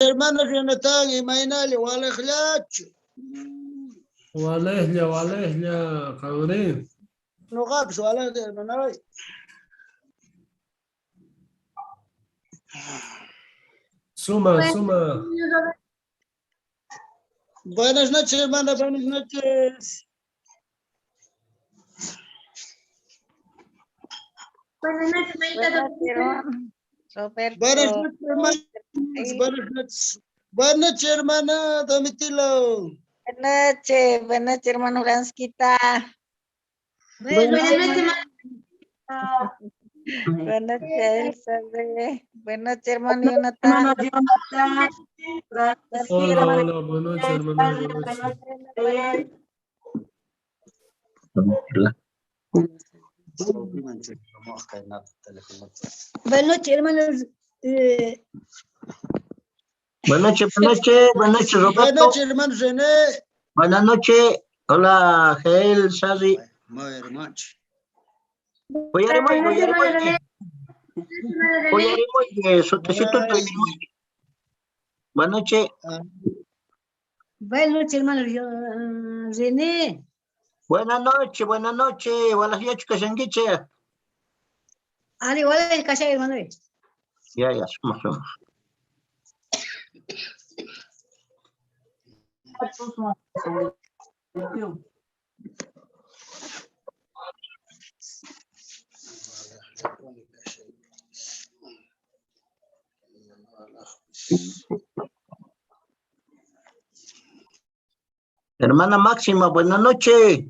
hermanos Jonathan y Mainali, Walejlacho. Walehlia, Cabrón. No gaps, Walejlacho, hermano. Suma. Buenas noches, hermana, buenas noches. Buenas noches, Roberto. Buenas noches, hermano. Buenas noches. Buenas noches, hermana Domitilo. Buenas noches, hermano Fransquita. Buenas noches, Buenas noches, Elsa. Buenas noches, hermano Jonathan. Hola, buenas noches, hermano. Buenas noches, hermanos. Buenas noches, Roberto. Buenas noches, hermano René. Buenas noches. Hola, Gael, Sari. Muy much. Buenas noches. Buenas noches, hermano René. Buenas noches. Buenas noches, Casanguiche. Al igual el cachai, hermano. Ya, somos. Hermana Máxima, buenas noches.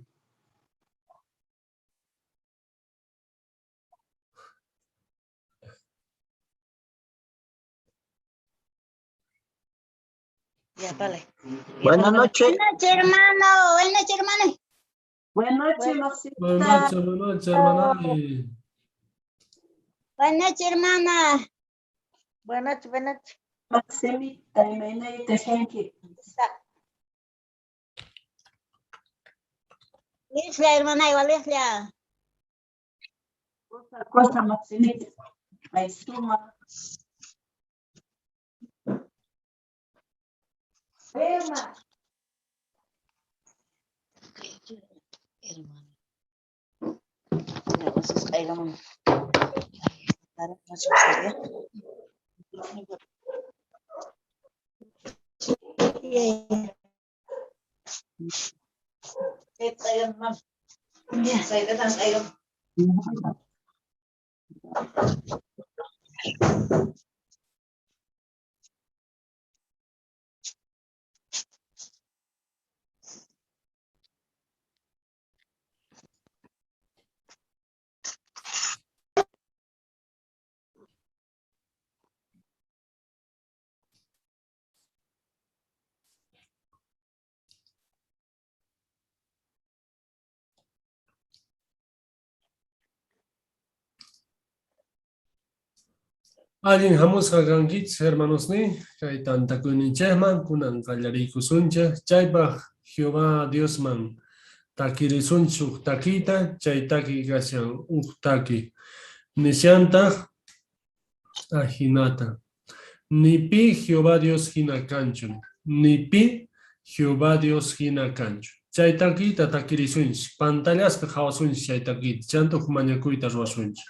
Ya, vale. Buenas noches. Buenas noches, hermano. Buenas noches, hermano. Buenas noches, hermana. Buenas noches, hermana. Buenas noches. Maximita, Imenita, Henki. Leslia, hermana, igual Leslia. Cosa Maximita. Ahí suma. Hermano. Alguien jamus haganguitz, hermanos ni, kay tanta kuninchehman, kunan kallaricusuncha, chaypa Jehová Diosman, takirisunchuk takita, chaytaki gasyan uktaki, nisyanta ajinata. Nipi Jehová Dios hinakanchun, nipi Jehová Dios hinakanchu. Chaytakita takirisunch, pantallaspa hawasunch chaytakita, chantuk mañakuyta ruwasunch.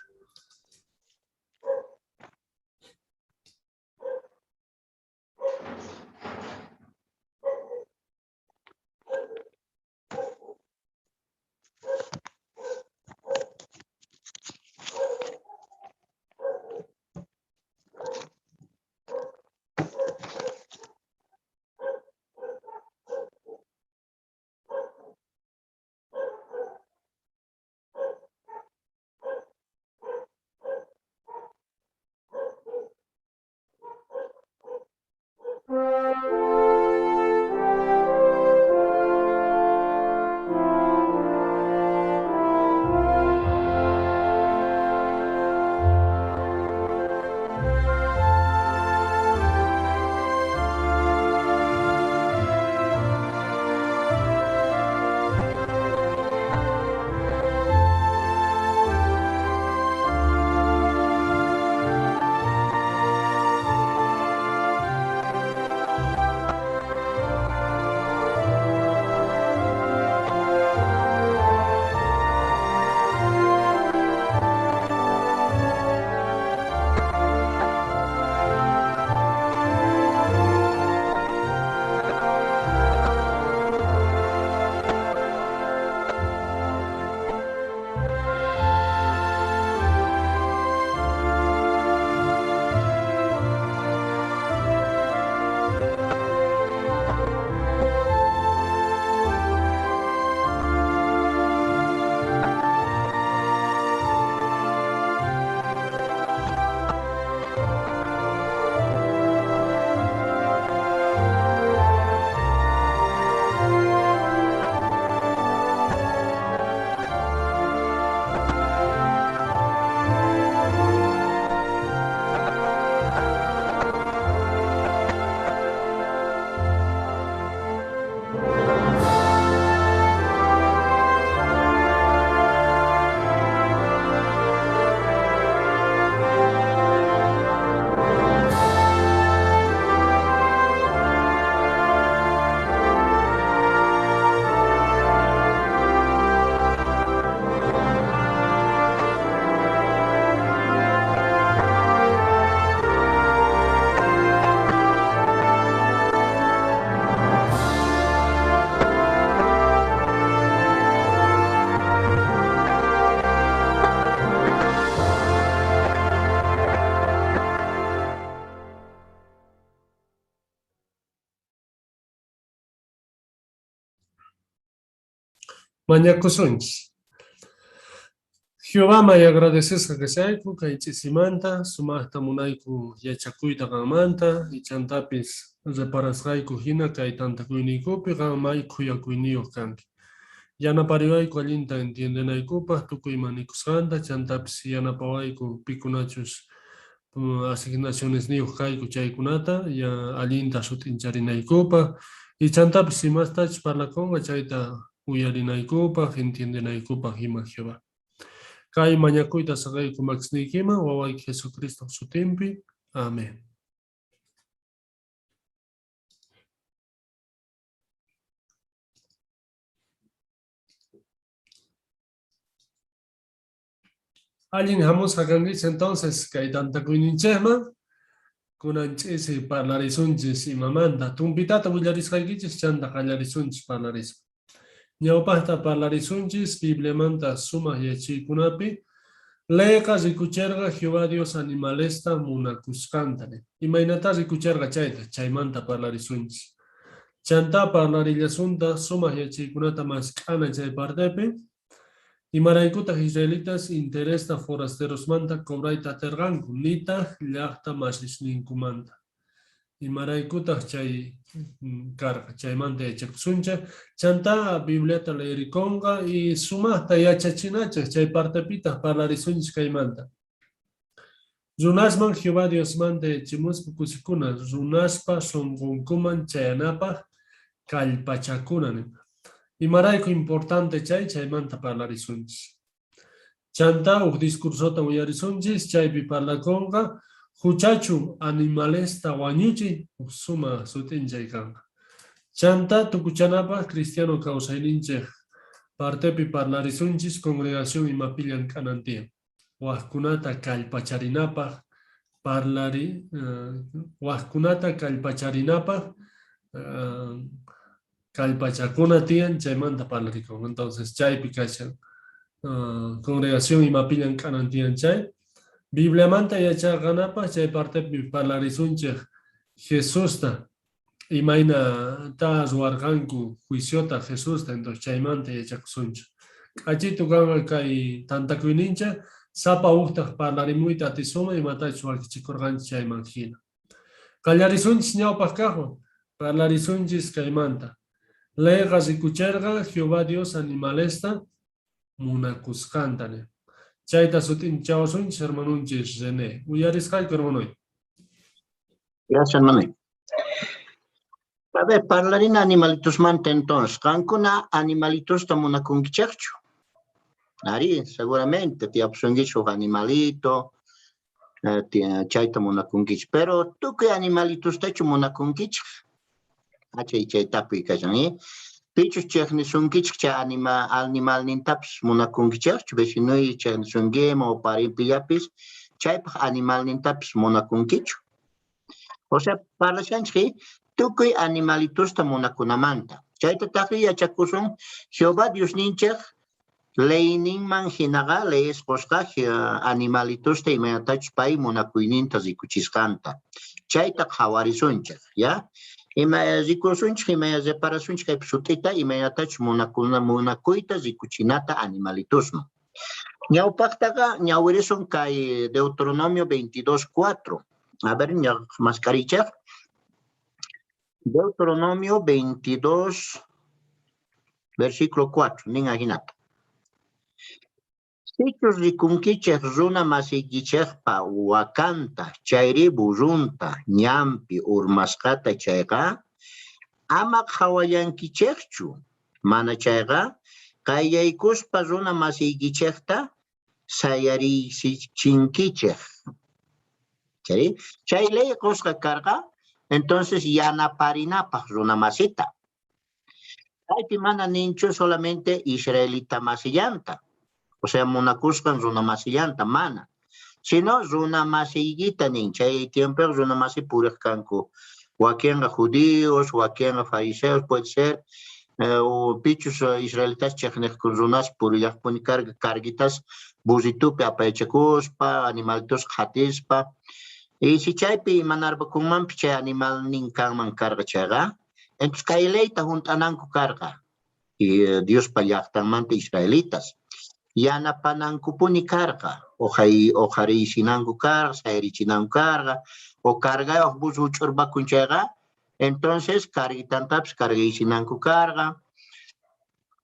Mañacusunchis. Jehová may agradeces que seayku kaychisimanta, sumaqta munayku yachakuyta qanmanta, y chantapis reparasqayku hina kay tantakuyniykupi qanmay khuyakuyniyuq kanki. Yanapariwayku allinta entiendenaykupaq tukuy manikusqanta, chantapis yanapawayku pikunachus asignaciones niyuq kayku chaykunata, ya allinta sutincharinaykupa, y chantapis imastachus parlakunqa chayta uyarinaykupaq, entiendenaykupaq ima Jehová. Kay mañakuyta saqayku maqsniykima, wawayki Jesucristo sutinpi. Amén. Alguien hamusqa kankichis entonces kay tantakuyninchikman, kunanchisi parlarisunchis imamanta, tumpitata willarisqaykichis chanta qallarisunchis parlarisqa. Ñawpaqta parlarisunchis Bibliamanta sumaq yachaykunapi, leqa rikucharqa Jehová Dios animalesta munakusqantani. Imaynata rikucharqa chayta, chaymanta parlarisunchis. Chanta parlarillasunta sumaq yachaykunata mas k'ana chay partepi, imaraykuta Israelitas interesta forasterosmanta cobrayta aterqanku, nita llaqta masishninkumanta. Imaraykuta chay karqa, chaymanta yachakusuncha, chanta Bibliata leerikonqa y sumaqta yachachinacha chay partepita parlarisunchis kaymanta. Runasman Jehová Diosmanta yachimuspa kusikuna, runaspa sonqunkuman chayanapaq kallpachakuna. Imarayku importante chaymanta parlarisunchis. Chanta uq discursota uyarisunchis, chaypi parlakonqa, huchachu animalesta wañuchi, suma sutinchay kanqa. Chanta tukuchanapaq cristiano kawsayninchik partepi parlarisunchis congregación imapillan k'anantiyan. Waqkunata kallpacharinapaq waqkunata kallpacharinapaq kallpachakuna tiyan chaymanta parlarikun. Entonces chaypi kashan congregación imapillan k'anan tiyan chay. Bibliamanta yachaqanapaq chay partepi parlarisunchik Jesusta imayna ta ruwarqanku juiciota Jesusta, entonces chaymanta yachakusunchik. K'achitu kanqa kay tantakuynincha sapa uqtaq parlarimuyta atisuma imatachus walkichikurqanchik chayman hina. Qallarisunchis ñawpaq kaqwan, parlarisunchis kaymanta. Leqa rikucharqa Jehová Dios animalesta munakusqantani. Chayta sutinchawasunchis hermanunchis René. Uyarisqayku hermanoy. Gracias, hermano. A ver, parlarina animalitos manta entonces. ¿Cancuna animalitos tamuna kunkichakchu? Ari, seguramente, te absungicho animalito, chayta muna kunkich. Pero tú que animalitos techo muna kunkich? Chay tapi kajani. Pichus chekni sunkich cha animal nintaps muna kunkichakchu. Besinui chekni sungema o paripillapis. Chaypa animal nintaps muna kunkichu. O sea, para chanchi, tukuy animalitos tamunakunamanta. Chayta taki yachakusun, Jehová Dios ninchak, leyninman hinaga, leyes posqa, animalitos ta imayatach pay munakuyninta zikuchiskanta. Chayta hawarisunchak, ya? Imaya zikusunchak, imaya separasunchak, kay psutita, imayatach munakuyta zikuchinata animalitosno. Ñawpaqtaqa ñawirisun kay Deuteronomio 22:4. A ver, mascaricha. Deuteronomio 22, versículo 4. Ninga hinata. Sichus rikunkichek runa masikichekpa wakanta, chayri burunta, ñampi urmaskata chayqa, amak hawayankichekchu. Mana chayqa, kayaykuspa runa masikichekta, sayari chinkichek. Chay ley cosca carga, entonces ya na parinapa runamasita. Hay mana nincho solamente israelita masillanta, o sea, monacuscan runamasillanta mana, sino runamasillita nincha, y tiempo runamasi purezcanco, wakianga judíos, wakianga fariseos, puede ser, o pichos israelitas checnes con runas puriyas poni carguitas, buzitupe apaychecuspa, animalitos jatispa. Y si chaypi manarba kuman piche animal ninkan man carga chaga, entonces kay leyta juntananku carga. y Dios pallaqtanmanta israelitas. Yanapanankupuni karqa, ojarichinanku karqa, sayrichinanku karqa, o carga bus uchurbakunchayqa, entonces carguitantaps carguichinanku karqa.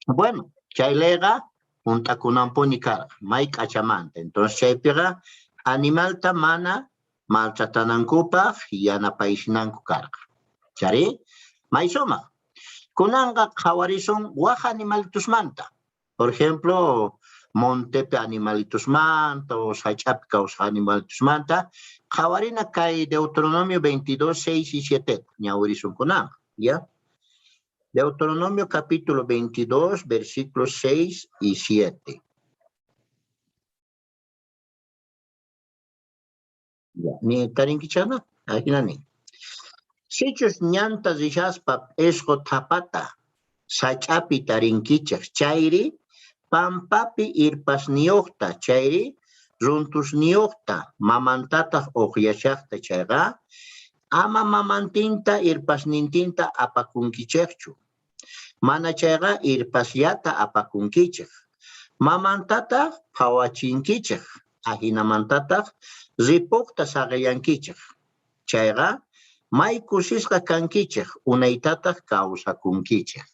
Bueno, chaylega untakunampuni karqa, may k'achamanta. Entonces chaypiqa animalta mana maltratanankupaq yanapaychinanku karqa. Chari, may sumaq. Kunanqa qhawarisun waq animalitusmanta. Por ejemplo, montepe animalitusmanta o sach'api kawsaq animalitusmanta qhawarina kay Deuteronomio 22, 6 y 7 ñawirisun kunanqa, ¿ya? Deuteronomio capítulo 22, versículos 6 y 7. Ya, ni tarinkichana, aquí nani. Sichus ñanta zishaspa esco tapata, sach'api tarinkichas, chayri, pampapi irpasniyoqta, chayri, runtusniyoqta, mamantataq uqyashaqta chayqa, ama mamantinta irpasnintinta apakunkichikchu. Mana chayqa irpasyata apakunkichik. Mamantataq phawachinkichik, ahinamantataq ripuqta saqayankichik. Chayqa may kusisqa kankichik, unaytataq kawsakunkichik.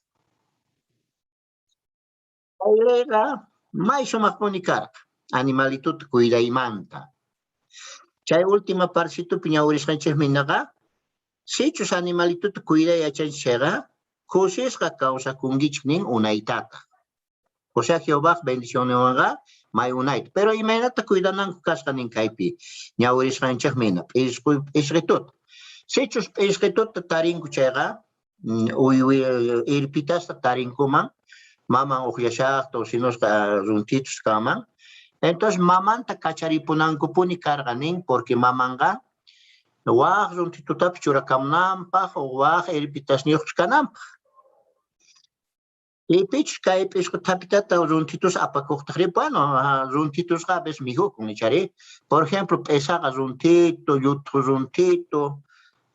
Chaylega may sumaqpuni karqa, animalituta cuidaymanta. Chay última parcitupi ñawirisqanchikmi naqa, sichus animalituta cuidayachanchikqa, kusisqa kawsakunkichik nin unaytataq. O sea, Jehová bendicionawanqa may unayta. Pero imaynata cuidananku kasqa nin kaypi ñawirisqanchikmi na p'isqituta. Sichus p'isqituta tarinku chayqa, irpitasta tarinkuman, maman uqyashaqta o sinosqa runtitus kaman. Entonces mamanta kacharipunankupuni karqa nin, porque mamanqa waq runtitutapi churakamunanpaq o waq irpitasniyuqchu kananpaq. Y pichus kay p'isqutapitata runtitus apakuqtaq bueno, runtitusqa a veces mijukun nichari. Por ejemplo, p'esaqa runtito, yutuq runtito,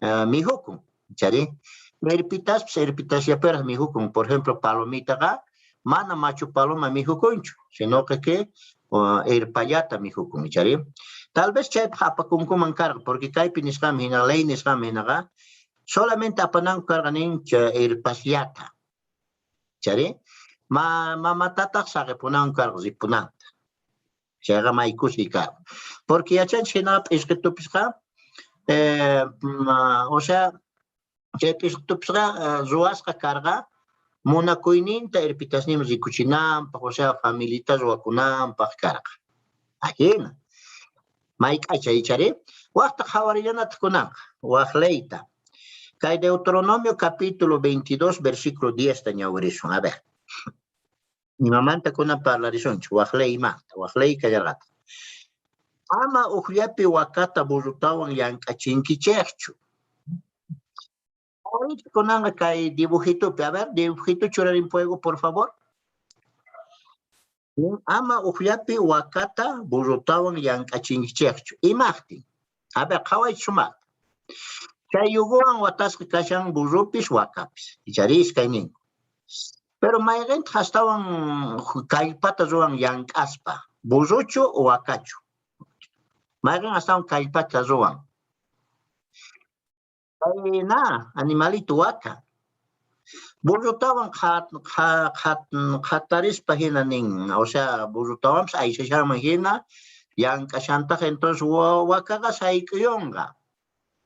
mijukun nichari. Irpitasyaperaq mijukun. Por ejemplo, palomitaqa mana machu paloma mijukunchu, sino que irpallata mijukun nichari. Tal vez chaypaq apakunkuman karqa, porque kaypi nisqami hina ley nisqami hinaqa, solamente apananku karqa nin irpasyata. Chari, mamatataq saqepunanku karqa ripunanta. Chayqa may kusi karqa. Porque yachanchik hina p'isqitupisqa, o sea, chay p'isqitupisqa ruwasqa karqa, munakuyninta irpitasniman rikuchinanpaq, o sea, familita ruwakunanpaq karqa. Ajina. May k'achay chari, waqta qhawarillanata kunanqa, waq leyta. Kay Deuteronomio capítulo 22, versículo 10 ta ñawirisun. A ver. Imamanta kunan parlarisunchu, waq ley manta, waq ley kallarqata. Ama uqllapi wakata burrutawan llank'achinkichikchu. Ahorita kunanqa kay dibujitupi, a ver, dibujito churarin fuego, por favor. Ama uqllapi wakata burrutawan llank'achinkichikchu. Imaqtin. A ver, qhaway sumaqta. Chay yuguwan watasqa kashan burrupis wakapis. Icharis kayninku. Pero mayqinta hastawan kallpata ruwan llank'aspa. Burruchu o wakachu. Mayqin hastawan kallpata ruwan. Na, animalito waka. Burrutawan qhatarispa hina nin, o sea, burrutawanpas aysashaman hina, llank'ashantaq, entonces wakaqa sayk'uyunqa.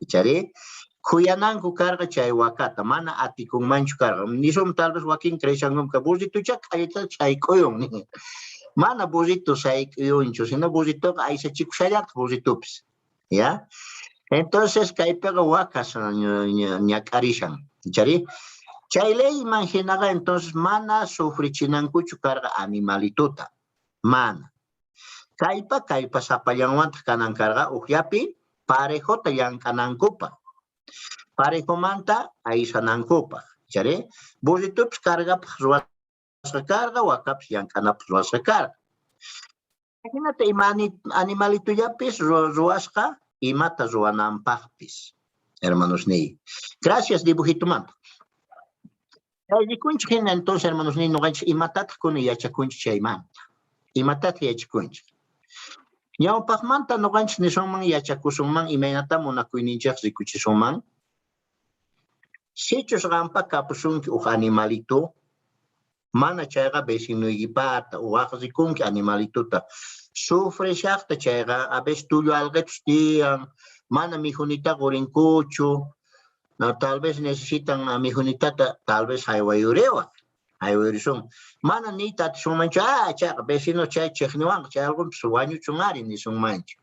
Ichari, kuyananku karqa chay wakata, mana atikunmanchu karqa. Nisum tal vez wakin creyshankumka, burritucha k'allita sayk'uyun. Mana burrito sayk'uyunchu, sino burritoqa aysachikushallataq burritupis. ¿Ya? Entonces, kaypiqa wakas ñak'arishan. Ichari, chay leyman hinaqa, entonces, mana sufrichinankuchu karqa animalituta. Mana. Kaypa sapallanwanta kanan karqa, uqllapi, parejota llank'anankupa. Parejomanta aysanankupa. Chari, burritupis kargapaq ruwasqa karqa, wakapis llank'anapaq ruwasqa karqa. Imagínate ima animalituyapis ruwasqa imata ruwananpaqpis, hermanos niy. Gracias, dibujitumanta. Entonces, hermanos, ni no ganch imatat con yachakunch chaymanta. Imatat yachakunch. Ñawpaqmanta no ganch ni sonman yachakusunman imaynata munakuininchaq rikuchisunman. Sichus rampa kapusunki uj animalito. Mana chayqa vecinuykipata uwaq rikunki animalituta. Sufre shaqta chayqa a veces tuyo alqetus tiyan, mana mijunita gurinkuchu. No, tal vez necesitan a mi junitata, tal vez haywayurewa. Haywayurison. Mana ni tat son mancho, cha, vecino chay chechniwan, chay algún sueño chungari ni son mancho.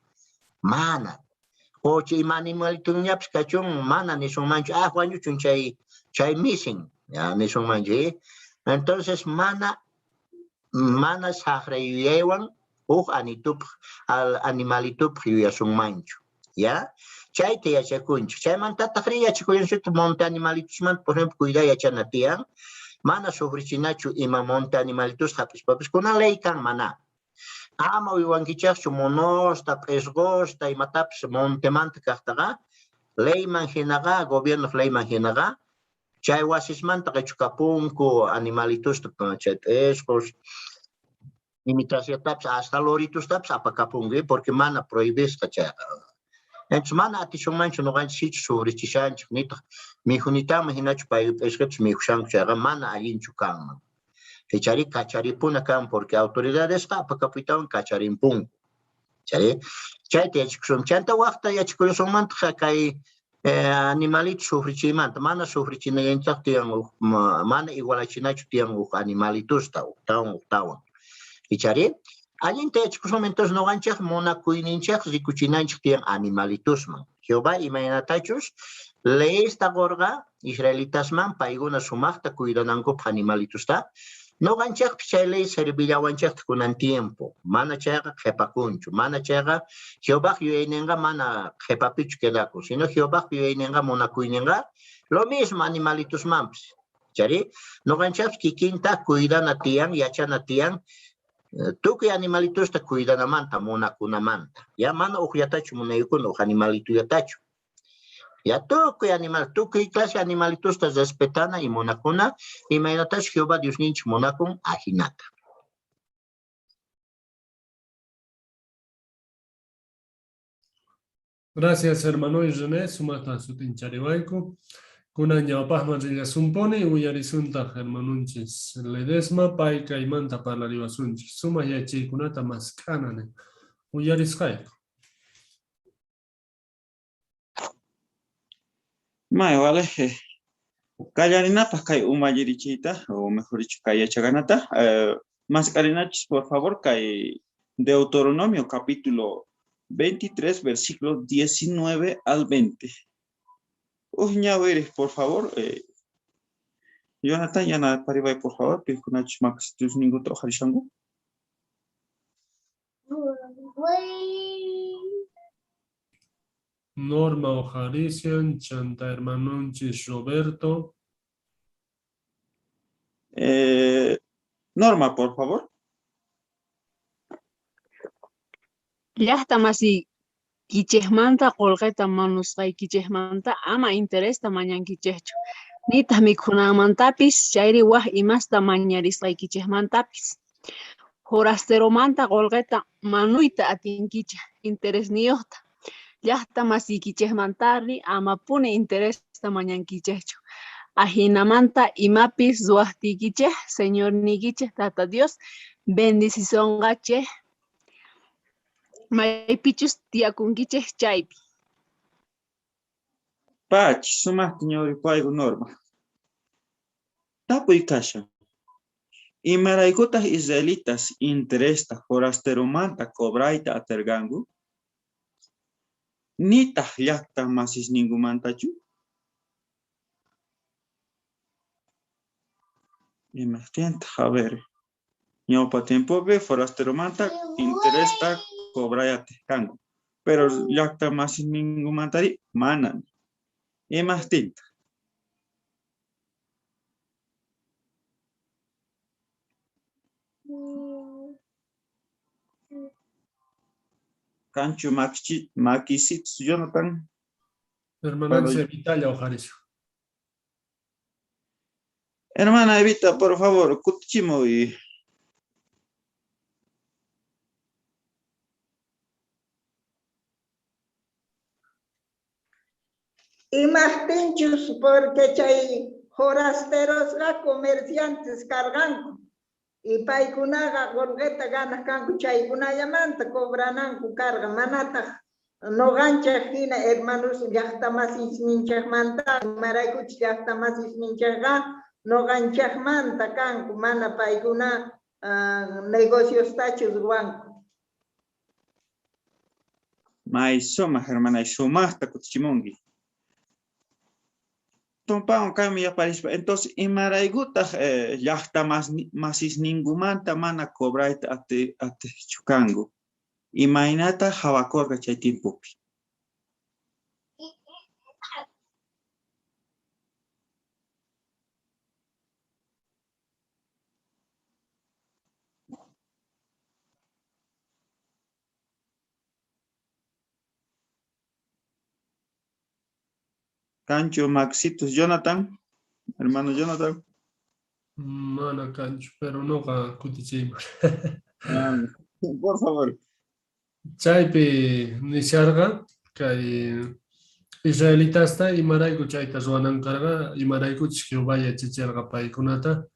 Mana. O chi animalito ñaps cachón, mana ni son mancho, juaño chun chay missing, ya ni son mancho. Entonces, mana sahrayuyewan, anitup, al animalitup yuya son mancho. ¿Ya? Chay te yachakunch. Chay mantata fría chikuyanchut monte animalitos man, por ejemplo, cuida yachanatian. Mana sufrichinachu ima monte animalitos hapis papis kuna leikan mana. Ama wiwankichachu monosta, presgosta, imatapis monte manta kahtaga. Leyman hinaga, gobierno leyman hinaga. Chay wasismanta kechukapunku animalitos chay presgos. Imitación taps hasta loritos taps apacapungue porque mana prohibes chay. Entonces, mana atichon mancho no ganch sich sobre chishanch nito. Mi junita imaginacho pa escritos mi hushanch chaga mana alinchu kama. Fechari kacharipuna kam porque autoridades está pa capitán kacharimpun. Chari. Chay te chikson chanta waqta ya chikuson manta kai animalit sufrichimanta mana sufrichina yenchak tiang mana igualachinacho tiang animalitos tawan. Ichari. Alinte entonces no ganchak mona kuininchak rikuchinanchak tiyan animalitos man. Jehová imaynatachus leesta gorga israelitas man paiguna sumaqta cuidanankup animalitos ta. No ganchak chay ley servillawanchak kunan tiempo. Mana chayqa qhepakunchu. Mana chayqa Jehová yuyaynenga mana qhepapichu quedaku. Sino Jehová yuyaynenga mona kuininga lo mismo animalitos manpis. Chari no ganchak kikinta cuidana tiyan yachana tiyan. Tukuy animalitos ta cuidanamanta monakunamanta. Ya mana uqyatachu munayukun uq animalito yatachu. Ya tukuy animal, tukuy clase animalitos ta respetana y monakuna imaynatash Jehová Dios ninch monakun ajinata. Gracias, hermano René, sumata sutinchariwayku. Kuna ñawpaqman rillasupuni uyarisunta hermanunchis ledesma payqa imanta parlariwasunchis suma yachaykunata mask'anani uyarisqayku. May vale, callarinapaq kay umayirichita o mejor dicho kay yachaganata mascarinachis por favor kay Deuteronomio capítulo 23 versículo 19 al 20. Ñaweres, por favor. Jonathan, ya nada para ir, por favor. Pilkunach max tus ningún trojarishango. Norma Ojarician, Chanta Hermanunchis Roberto. Norma, por favor. Llaqta masi kichejmanta qolqeta manusqay kichejmanta ama interesta mañankichejchu. Nitaq mikhunamantapis chayri waq imasta mañarisqay kichejmantapis. Forasteromanta qolqeta manuyta atinkichej interes niyuqta. Llaqta masi kichejmantari amapuni interesta mañankichejchu. Ajinamanta imapis ruwaqtikichej Señor nikichej Tata Dios bendicionqachej. Maypichus tiyakunkichej chaypi. Pach, sumas señor Paigo Norma. Tapuy kasha. Imaraykutas israelitas interesta forasteromanta cobraita atergangu. Nitaq llaqta masis ningumantachu. Imagínate, a ver. Ñawpa tempope forasteromanta interesta cobraita atergangu. Pero llaqta masis ningumantari manan. Y más tinta. Cancho Maquisit, Jonathan. Hermanancia Vitalia Ojaricio. Hermana Evita, por favor, kutichimuy. Imagtinchus porque chay forasterosqa comerciantes carganku. Y paykunaqa golgueta ganasqanku chaykunallamanta cobrananku carga manataq noqanchaq hina hermanos llaqtamasisninchaqmanta imaraykuchus llaqtamasisninchaqqa noqanchaqmanta kanku mana paykuna negociostachus ruwanku. May suma, hermana, sumasta kutichimungi. Tompao kami ya parispa. Entonces, imarayguta llaqtamasisningumanta mana cobraita ate chukangu. Imaynata hawakorga chay timpupi. Cancho Maxitos Jonathan, hermano Jonathan. Mana cancho, pero no ga kutichima. Por favor. Chaypi nisharga, kay Israelitasta imarayku chayta ruwanankarqa, imarayku Jehová yachacharqa paykunata,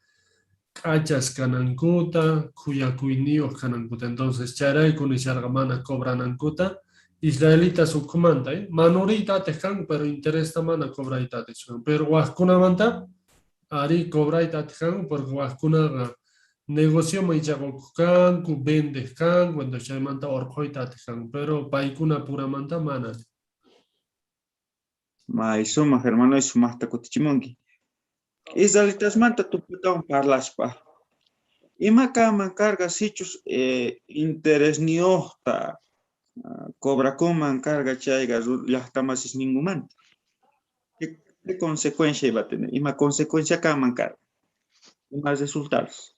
k'achas kanankuta, kuyakuyniyuq kanankuta. Entonces chayrayku nisharqa mana cobranankuta, Israelitas ukumanta, manurita tejan, pero interesta mana cobraita tejan. Pero waqkunamanta, ari cobraita tejan, porque waqkunaqa negocio maichagoku kanku, vendes kanku, entonces chaymanta orqoita tejan, pero paykuna puramanta mana. May suma, hermano, y sumasta kutichimungi. Israelitas manta tuputawan parlaspa. Ima kaman carga sichus interés niohta. Cobra coman carga chayga llaqtamasis ningumanta. ¿Qué consecuencia iba a tener? Ima consecuencia kaman carga. Y más resultados.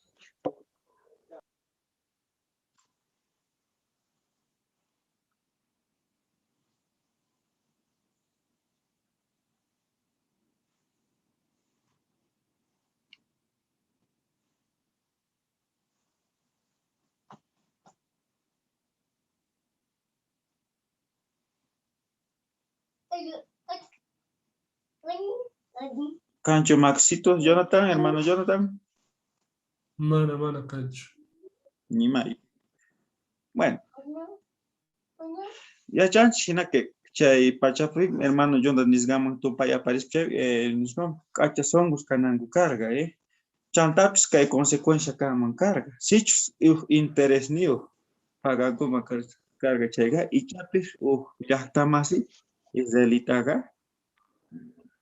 Cancho Maxitos, Jonathan, hermano Jonathan. Mana cancho. Ni mai. Bueno. Ya chanchina que chay pachapi, hermano Jonathan nisgaman tupay aparis chay nisgam cacha songus kanangu carga, Chantapis kay consecuencia kaman carga. Sichus interés niyo pagaguma carga chayga y chapis llaqtamasi Israelitaga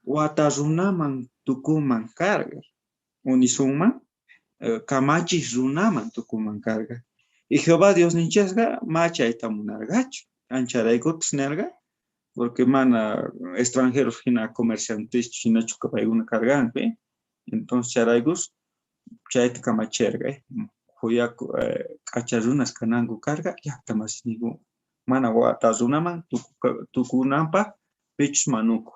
watarunaman tukuman carga. Unisuma kamachis runaman tukuman carga. Y Jehová Dios ninchasga macha itamunargacho. Ancharaikuts nerga porque mana extranjeros hina comerciantes china chukapay cargan, entonces charaigus chayta kamacherga, Joya kacharunas kanangu carga llaqtamas nigu mana watarunaman tukunampa pechus manuku.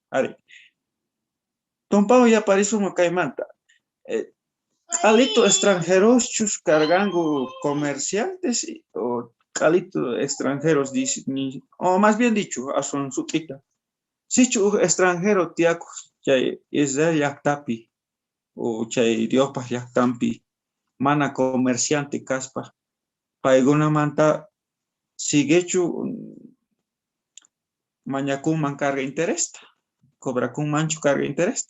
Ari. Tompao ya pareció una caimanta. Calito extranjeros chus cargangu comerciantes o calito extranjeros o más bien dicho, son su tica. Si chu extranjero tiacos chay Israel yaktapi o chay diopas yaktampi mana comerciante caspa paiguna manta sigue chu mañacun carga interesta. Cobra con mancho carga interés.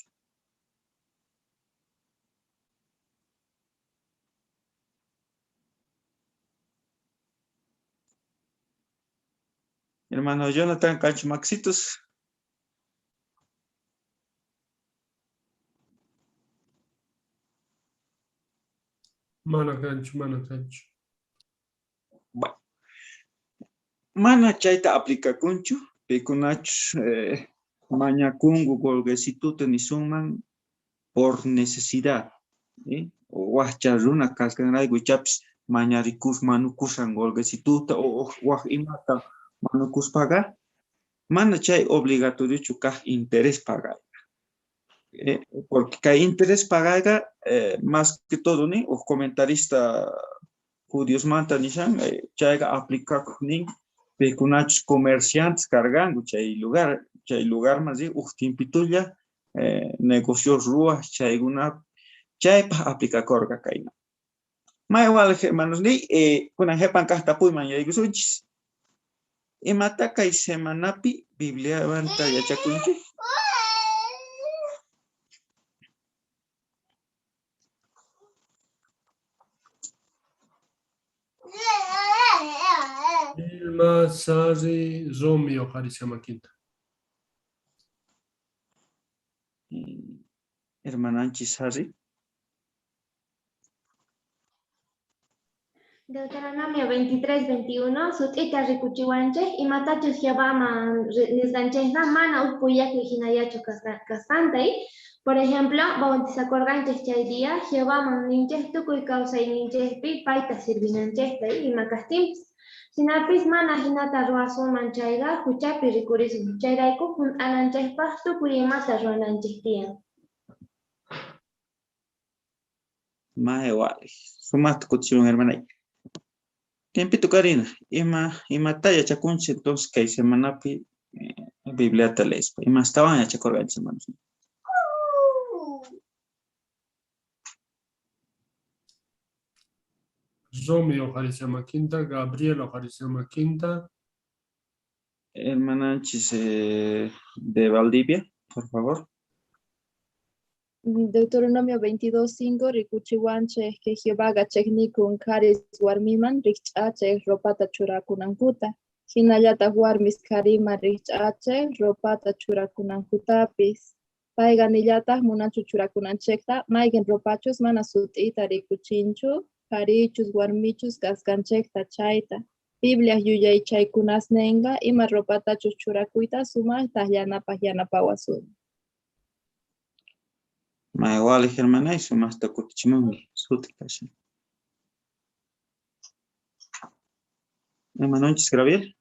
Hermano Jonathan, Cancho Maxitos. Mana cancho. Bueno. Mana chaita aplica concho, pecunach mañacungu golguesituta ni suman por necesidad. O huacharuna cascanraigo chaps mañaricus manucusan golguesituta o imata manucus paga. Mana chay obligatorio chucaj interés pagar. porque que interés pagaga más que todo ni o comentarista judíos manta nishan chayga aplica ni pecunachos comerciantes cargando chay lugar más de timpitulla negocios ruas chaypa aplica corga kaina ma igual hermanos ni kunan hepan kasta puyman yaygusunchis imata kay semanapi biblia wanta yachakunchi Vilma, Sari, Romeo, Carisama Quinta. hermananchis Sari. Deuteronomio 23-21, sutita rikuchiwanchej, imatachus Jehová nisganchejna mana upuyaki hinayachu kasantay. Por ejemplo, bautizakorganchej chay día, Jehová ninchej tukuy kawsayninchejpi payta sirvinanchejtay imakastinpis. Sinapis mana hinata ruasunman chayga huchapi rikurisun. Chayrayku hunt'ananchejpaj tukuy imata ruwananchej tiyan. Mae wali, sumasta kutsiyun hermanay. Tiempito Karina, imata yachakunchi entonces kay semanapi Biblia talespa. Ima estaban yachakorganchis hermanos. Romeo, Carisama Quinta, Gabriela, Carisama Quinta. Hermananchis de Valdivia, por favor. Deuteronomio 22:5 rikuchiwanchej que Jehová gacheknikun karis warmiman rich'achej ropata churakunankuta. Hinallataq warmis karima rich'achej ropata churakunankutapis. Payqa nillataq munanchu churakunanchekta mayqin ropachus mana sut'ita rikuchinchu karichus warmichus kaskanchekta chayta. Biblia yuyaychaykunasnenqa ima ropatachus churakuyta sumaqtaq yanapaq yanapawasun. Mae wali hermanay sumasta kutichimungi suti kashan. Hermananchis Gabriel.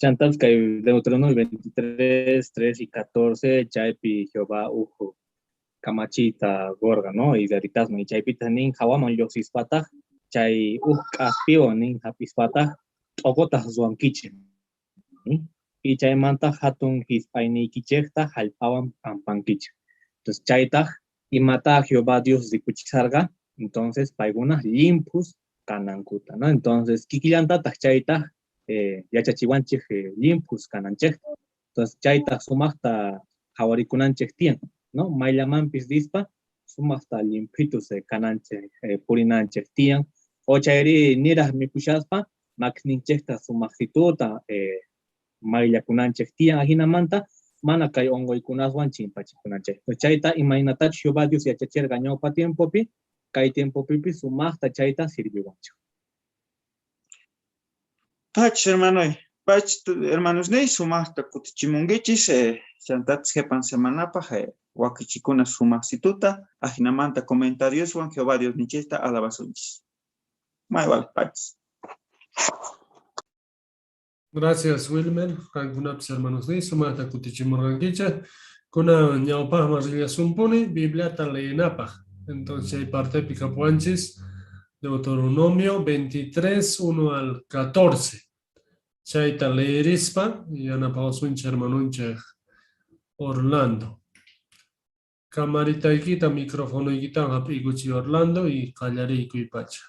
Chantas que Deuteronomio 23, 3 y 14, chaypi Jehová ujo kamachita gorga, ¿no? Y veritas no, y chaypita nin hawaman yoxispata, chay aspio nin hapispata, ogota zuankiche. Y chay manta hatun hispaini kichekta halpawan ampankiche. Entonces chayta y mata a Jehová Dios de kuchisarga, entonces paiguna limpus kanankuta, ¿no? Entonces kikillanta chayta yachachiwanchej limpus kananchej. Entonces chayta sumaqta hawarikunanchej tiyan, ¿no? Mayllamampis dispa sumaqta limpitus kananchej purinanchej tiyan. O chayri niraj mikushaspa makninchejta sumaqtituta mayllakunanchej tiyan ajinamanta mana kay ongoykunaswan chimpachikunanchej. Chayta imaynatach Jehová Dios yachachirqa ñawpa tiempopi kay tiempopipi sumaqta chayta sirviwanchej. Pach hermanos ney sumasta kutichimungichis chantatis jepan semanapaj wakichikuna sumaqsituta ajinamanta comentarioswan Jehová Dios nichista alabasunchis. May vale, pach. Gracias, Wilmer. Kankunapis hermanos ni sumasta kutichimurqankichaj. Kuna ñawpaj marrilla sumpuni Biblia taleenapaj. Entonces hay parte picapuanchis Deuteronomio 23, 1 al 14. Chayta leerispa yanapawasunchej hermanunchej Orlando. Camaritaykita microfonoykita hap'ikuchiy Orlando y qallariykuy pacha.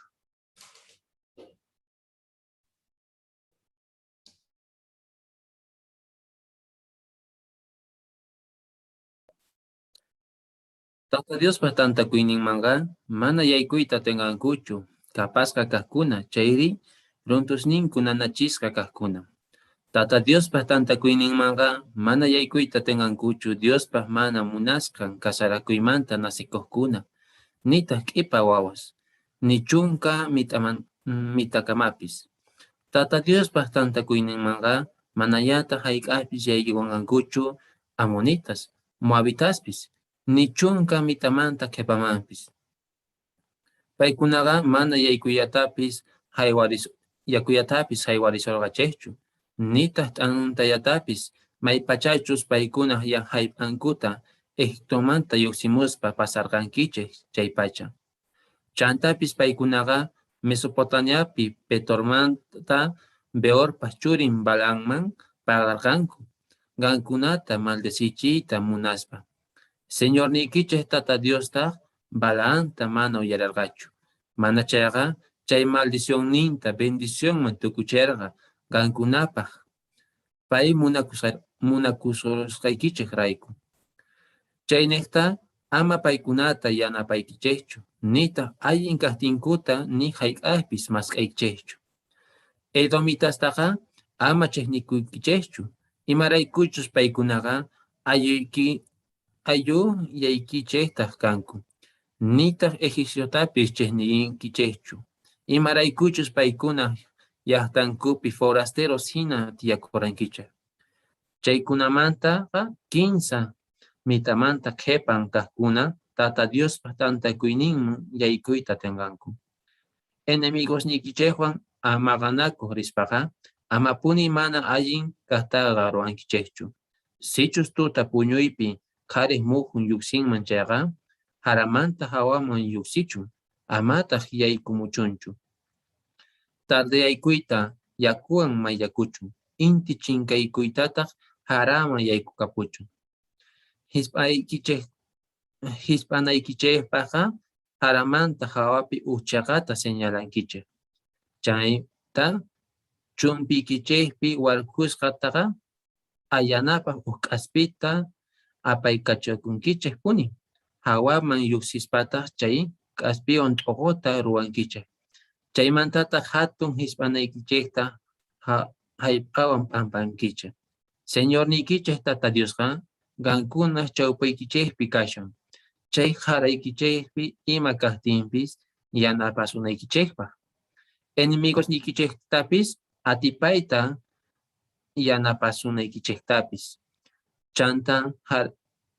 Tata Dios tanta kuinin manga, mana yaykuyta tengankuchu, kapasqa kaqkuna, chayri, runtusnin kunanachisqa kaqkuna. Tata Dios tanta kuinin manga, mana yaykuyta tengankuchu, Dios mana munasqan kasarakuymanta nasikuqkuna, nitaq k'ipa wawas, ni chunka mitakamapis. Tata Dios tanta kuinin manga, mana yataq hayk'apis yaykiwangankuchu, amonitas, moabitaspis, ni chunka mitamanta qhipamanpis. Paykunaqa mana yaykuyatapis yakuyatapis haywarisorqachejchu, nitaq t'anuntayatapis Maypachachus paykuna ya haypankuta Egiptomanta lluqsimuspa pasarqankichik chay pacha. Chantapis paykunaqa Mesopotamiapi Petormanta Beorpa churin Balaamman pagarqanku, gankunata maldecichiyta munaspa. Señor nikichik tata Diosta Balaamta mana uyararqachu. Mana chayqa chay maldición ninta bendiciónman tukuchirqa gankunapaq pay munakusurqaykichik rayku. Chaynekta ama paykunata yanapaykichikchu, nita allin kaqtinkuta ni hayk'aypis mask'aykichikchu. Edomitastaqa ama chiqnikuykichikchu, imaraykuchus paykunaqa ayuyaykichiktaq kanku, nitaq egipciotapis chiqninkichikchu. Imaraykuchus paykuna llaqtankupi forasteros hina tiyakurqankichik. Chaykunamantaqa kinsa mitamanta qhipan kaqkuna tata Diospa tantakuyninman yaykuyta tenganku. Enemigosnikichikwan ama ganakuq rispaqa amapuni mana allin kaqtaqa ruwankichikchu. Sichus tuta puñuypi qhariq muhun lluqsinman chayqa haramanta hawaman lluqsichun, amataq yaykumuchunchu. Tarde yaykuyta yakuwan mayllakuchun, inti chinkaykuytataq haraman yaykukapuchun. Hispanaykichikpaqa haramanta hawapi uchaqata señalankichik. Chayta chumpikichikpi warkusqataqa ayanapaq k'aspita apaykachakunkichik puni. Hawaman lluqsispataq chay k'aspiwan t'uquta ruwankichik. Chaymantataq hatun hispanaykichikta haypawan pampankichik. Señor nikichik tata Diosqa gankuna chawpaykichikpi kashan. Chay qaraykichikpi ima kaqtinpis yanapasunaykichikpaq. Enemigosnikichiktapis atipayta yanapasunaykichiktapis. Chanta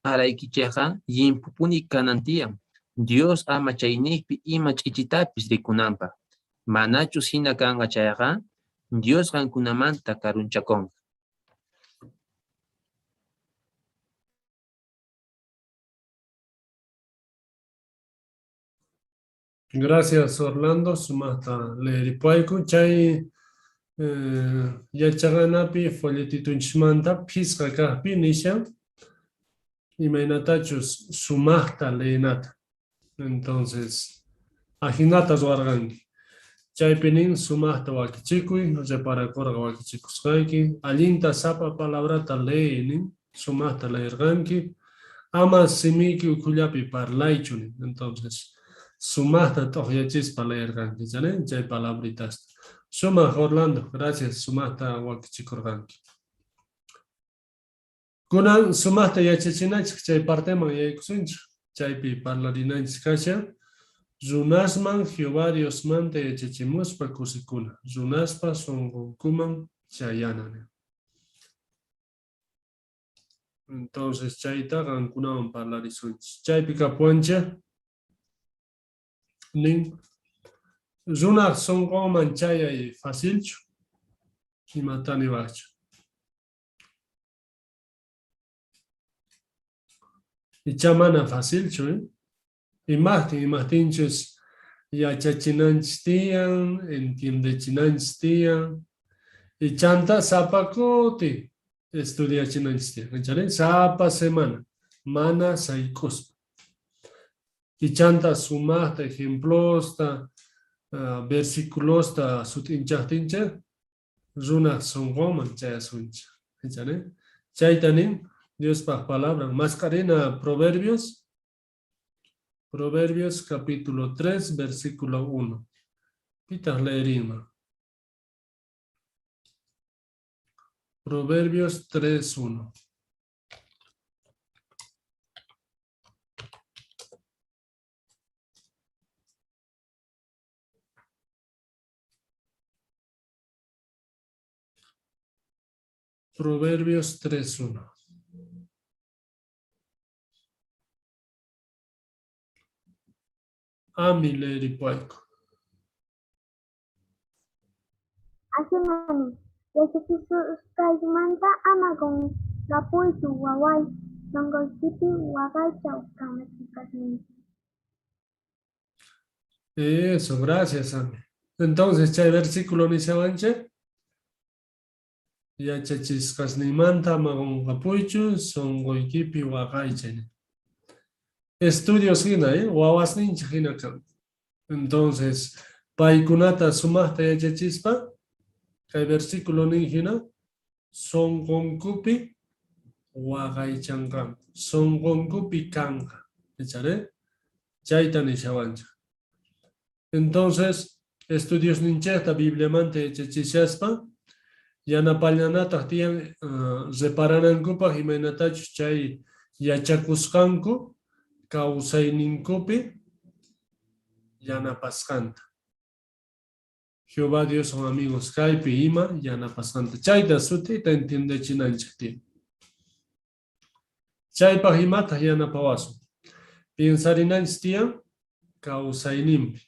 haraykichikqa llimpupuni kanan tiyan. Dios ama chayniypi ima ch'ichitapis rikunanpaq. Manachus hina kanqa chayqa Dios gankunamanta karunchakonqa. Gracias, Orlando. Sumasta leeripayku. Chay yachaqanapi folletitunchismanta phisqa kaqpi nisha imaynatachus sumaqta leenata. Entonces, ajinata ruwarqanki. Chaypinin sumaqta wakichikuy, reparakurqa wakichikusqayki. Allinta sapa palabrata leenin, sumaqta leerqanki. Ama simiki ukhullapi parlaychu. Entonces, sumaqta toqyachispa leerqanki, ¿sale? Chay palabritas. Sumaq, Orlando, gracias, sumaqta wakichikurqanki. Kunan sumaqta yachachinachik chay parteman yaykusunchik. Chaypi parlarinanchik kasha. Runasman Jehová Diosmanta yachachimuspa kusikuna. Runaspa sonqunkuman chayanan. Entonces, chayta gankunaman parlarisunchik. Chaypi kapuancha. Nin runaq sonqonman chayay facilchu. Imatani waqchu. Ichamana facilchu, Imahtinchus yachachinanchis tiyan, entiendechinanchis tiyan, y chanta sapakuti estudiachinanchis tiyan. Sapa semana, mana saykuspa. Y chanta sumasta, ejemplosta, versículosta sutinchahtincha, runaq sonqonman chayasuncha. Chaytanin, Dios pa palabra. Mascarina Proverbios. Proverbios capítulo 3, versículo 1. Pitah leerima. Proverbios 3, 1. Proverbios 3, 1. Ami leeripuayku. Así mano, desde que sus manta ama con Kapuytu waway, songoykipi waqaychaw kamachikusninchik. Eso, gracias, Ami. Entonces, chay versículo ni se avanche. Ya chachiscasnimanta magon capucho son goikipi waqaychani. Estudios hina, wawas nincha hina kan. Entonces, paikunata sumasta ya chachispa, kay versículo ni hina, son gonkupi waqaychankan. Son gonkupi kanga. ¿Echaré? Chaita ni se avancha. Entonces, estudios nincheta Biblia mante chachishaspa, yana palyanata tiyan reparanankupa himaynatachu chay yachakusqanku kawsayninkupi yanapasqanta. Jehová Dios son amigos kaypi ima yanapasqanta. Chayta sutita entiendechinanchik tiyan. Chaypa himata yanapawasun. Piensarinanchik tiyan kawsayninpi.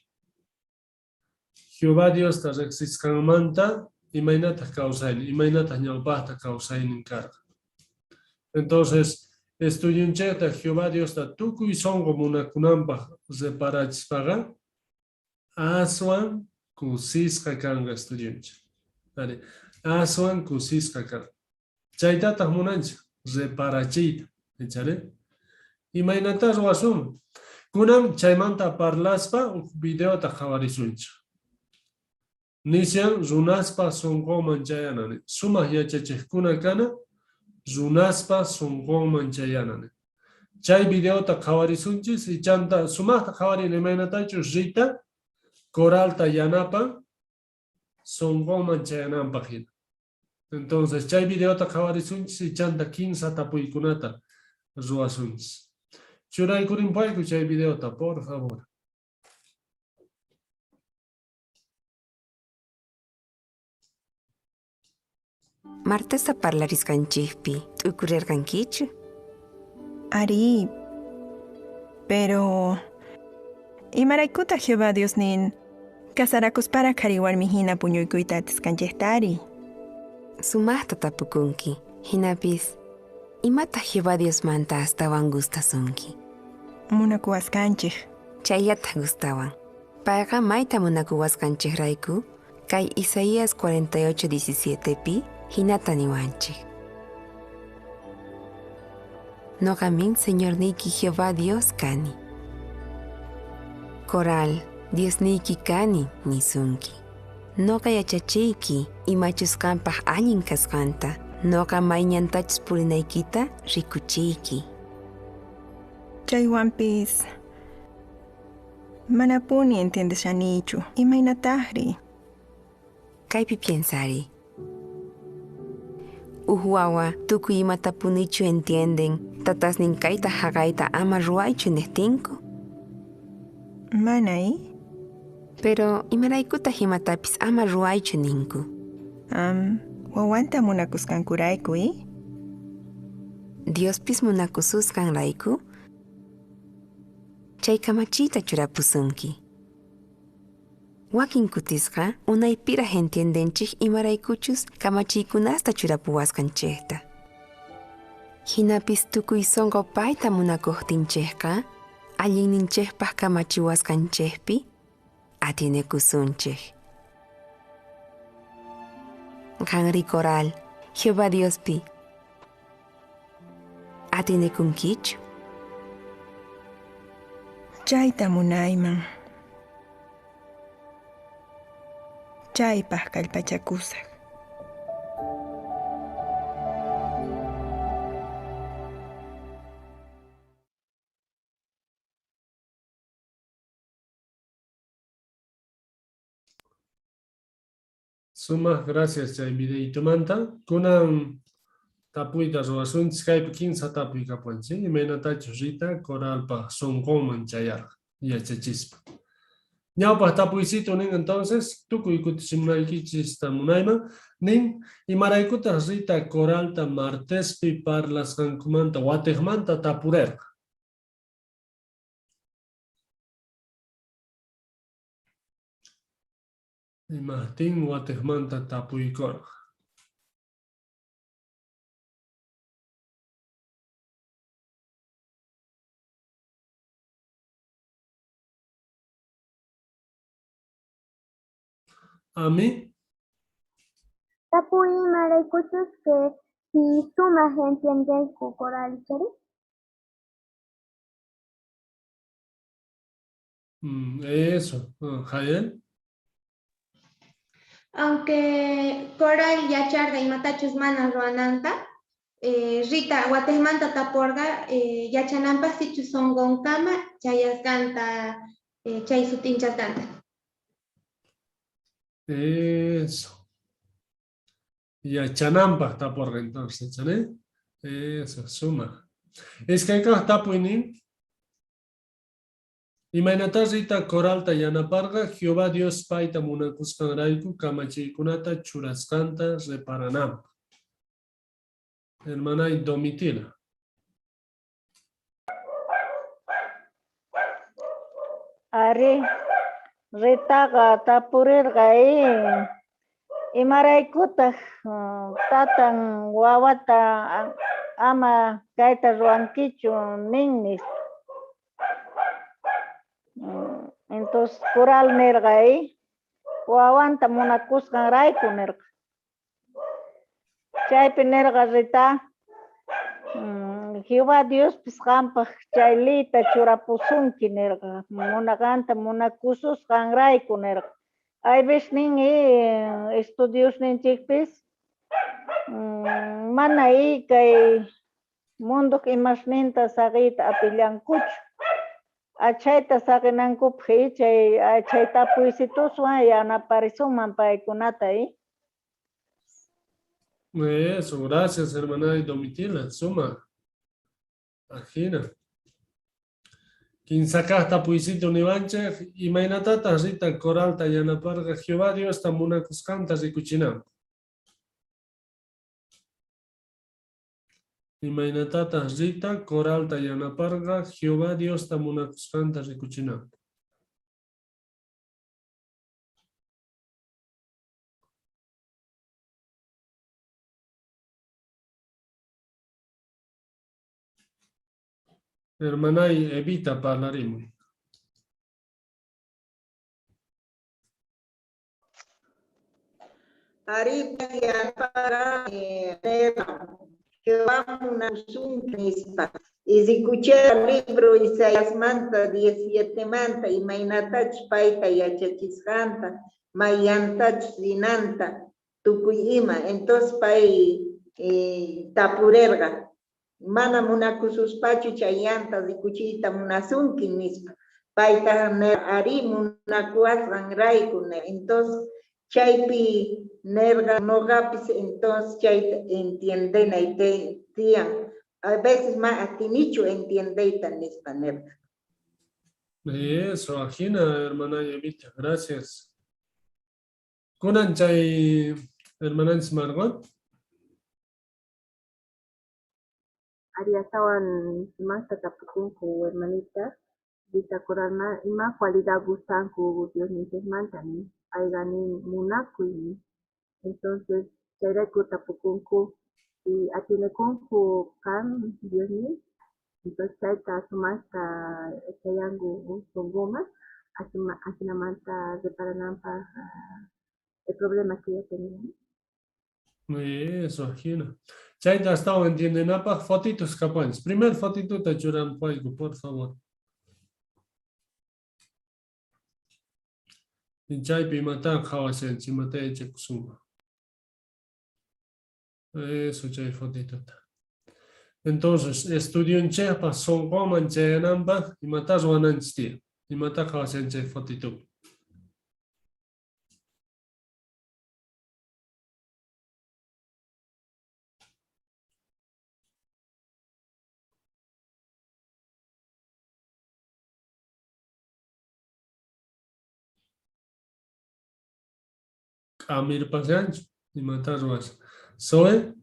Jehová Dios ta rexiscanmanta imaynata kawsaynin, imaynata ñawpaqta kawsaynin karqa. Entonces, estudiuncheta Jehová Dios ta tukuy songo munakunanpaq reparachispaqa aswan kusisqa kanqa estudiuncha. Vale. Aswan kusisqa kanqa. Chaytataq munanchik reparachiyta. ¿Echare? Imaynata ruwasun. Kunan chaymanta parlaspa videota qhawarisunchik. Nisyan runaspa sonqoman chayanani. Sumaq yachachiqkuna kana runaspa sonqoman chayanani. Chay videota qhawarisunchis y chanta sumaqta qhawarin imaynatachu rita coralta yanapan sonqoman chayananpaq hina. Entonces chay videota qhawarisunchis y chanta 15 tapuykunata ruwasunchis. Churaykurinpayku chay videota, por favor. Martesa parlarisqanchikpi t'ukurirqankichu? Ari, pero imaraykuta Jehová Dios nin kasarakuspara kari warmihina puñuykuyta atisqanchejtari. Sumaqta tapukunki, hinapis imata Jehová Dios manta astawan gustasunki. Munakuwasqanchej. Chayata gustawan. Payqa mayta munakuwasqanchejrayku kay Isaías 48:17 pi hinata niwanchik. Noqamin Señor niki Jehová Dios kani. Coral, Dios niki kani nisunki. Noqa yachachiyki imachusqanpaq allin kasqanta. Noqa mayñantachus purinaykita rikuchiyki. Chaywanpis manapuni entiendeshanichu imaynataqri. Kaypi piensari. Wawa tukuy imata punichu entienden tatasnin kayta haqayta ama ruwaychu nihtinku. Manay. Pero imaraykuta himatapis ama ruwaychu ninku. Wawanta munakusqankurayku, Diospis munakususqanrayku chay kamachita churapusunki. Wakin kutisqa unaypira entiendenchik imaraykuchus kamachiykunasta churapuwasqanchikta. Hinapis tukuy sonqo payta munakuqtinchikqa allinninchikpaq kamachiwasqanchikpi atinekusunchik. Qanri Coral, Jehová Diospi atinekunkichu? Chayta munayman. Chaypaq kallpachakusaq. Sumas gracias chay videito manta. Kunan tapuyta ruwasunchis kaypi 15 tapuy kapuanchik. Imaynatachu rita coralpa sonqonman chayarqa yachachispa. Ñawpaq tapuycito nin entonces tukuy kutichimunaykichista munayman nin imaraykuta rita coralta martespi parlasqankumanta watiqmanta tapurerqa. Imahtin watiqmanta tapuykorqa. ¿A mí? Tapu ima raykuchus que si sumas entiendes ku coral chari. Eso. Jael. Aunque coral yacharga imatachus mana ruananta, Rita Guatemanta taporga yachanampa sichu songon kama chayascanta chay sutinchascanta. Eso. Yachanampa está por entonces, ¿sí? Eso, suma. Es que acá está poniendo. Imaynata Rita Coralta Yanaparga, Jehová Dios Paita Munakuskan Raiku, Kamachikunata Churaskanta Reparanam. Hermana y Domitila. Ari, Ritaga tapurirga imaraikuta tatan wawata ama kaita ruankichu ninnis. Entonces, coral nerga ahí, wawanta munakuskan raiku nerga. Chaypi nerga Rita, Jehová Dios pisqampa chaylita churapusunki nerga, munaganta munakususkan raiku nerga. Hay veces nin estudios ninchikpis, mana kay mundo que imasninta sagita apillankuchu. Achayta sakinankup chay achayta puisituswan yanaparisunman paykunata Eso, gracias hermana y Domitila, suma. Ajina. Quien saca hasta puisito univanche, y mainatata Rita Coralta Yanaparga Jehová Dios tamunakuskantas y cuchinam. Imaynatata Rita Coralta Yanaparga Jehová Dios tamunakuskantas y cuchinam. Hermana y Evita hablaremos. Aripa para que vamos a un mispa. Y si escuché el libro Isaías Manta, 17 Manta, y Mainatach Paita y Achachiscanta, Mayantach Sinanta, Tukuyima, entonces Pai Tapurerga. Mana munakusus pachu chayanta di kuchita munasunki mispa. Paita ari munakuas rangraikune. Entonces, chaypi nerga nogapis, entonces chay entienden ahí tian. A veces más atinicho entiende tan mispa nerga. Eso, ajina, hermana Evita, gracias. Kunan chay, hermana Margot. Ariatawan más tapukunku hermanita, Rita Coralma, y más cualidad gustan ku Dios ni se mantani, aigani munakui. Entonces, Chereku tapukunku, y atinekunku kan Dios ni, entonces chaita sumasta chayangu songoma, asinamanta reparanampa el problema que ya tenía. Eso, ajina. Chaita estaba entienden apa fotitos capanes. Primer fotito te churan paigo, por favor. Y chaypi matan jawasen, si mate eche kusuma. Eso, chay fotito. Entonces, estudio en Chiapas, son como en Chayanamba, y matas wananchtia. Y mata jawasen chay fotito. Amir Pasancho y matar más. Zoe.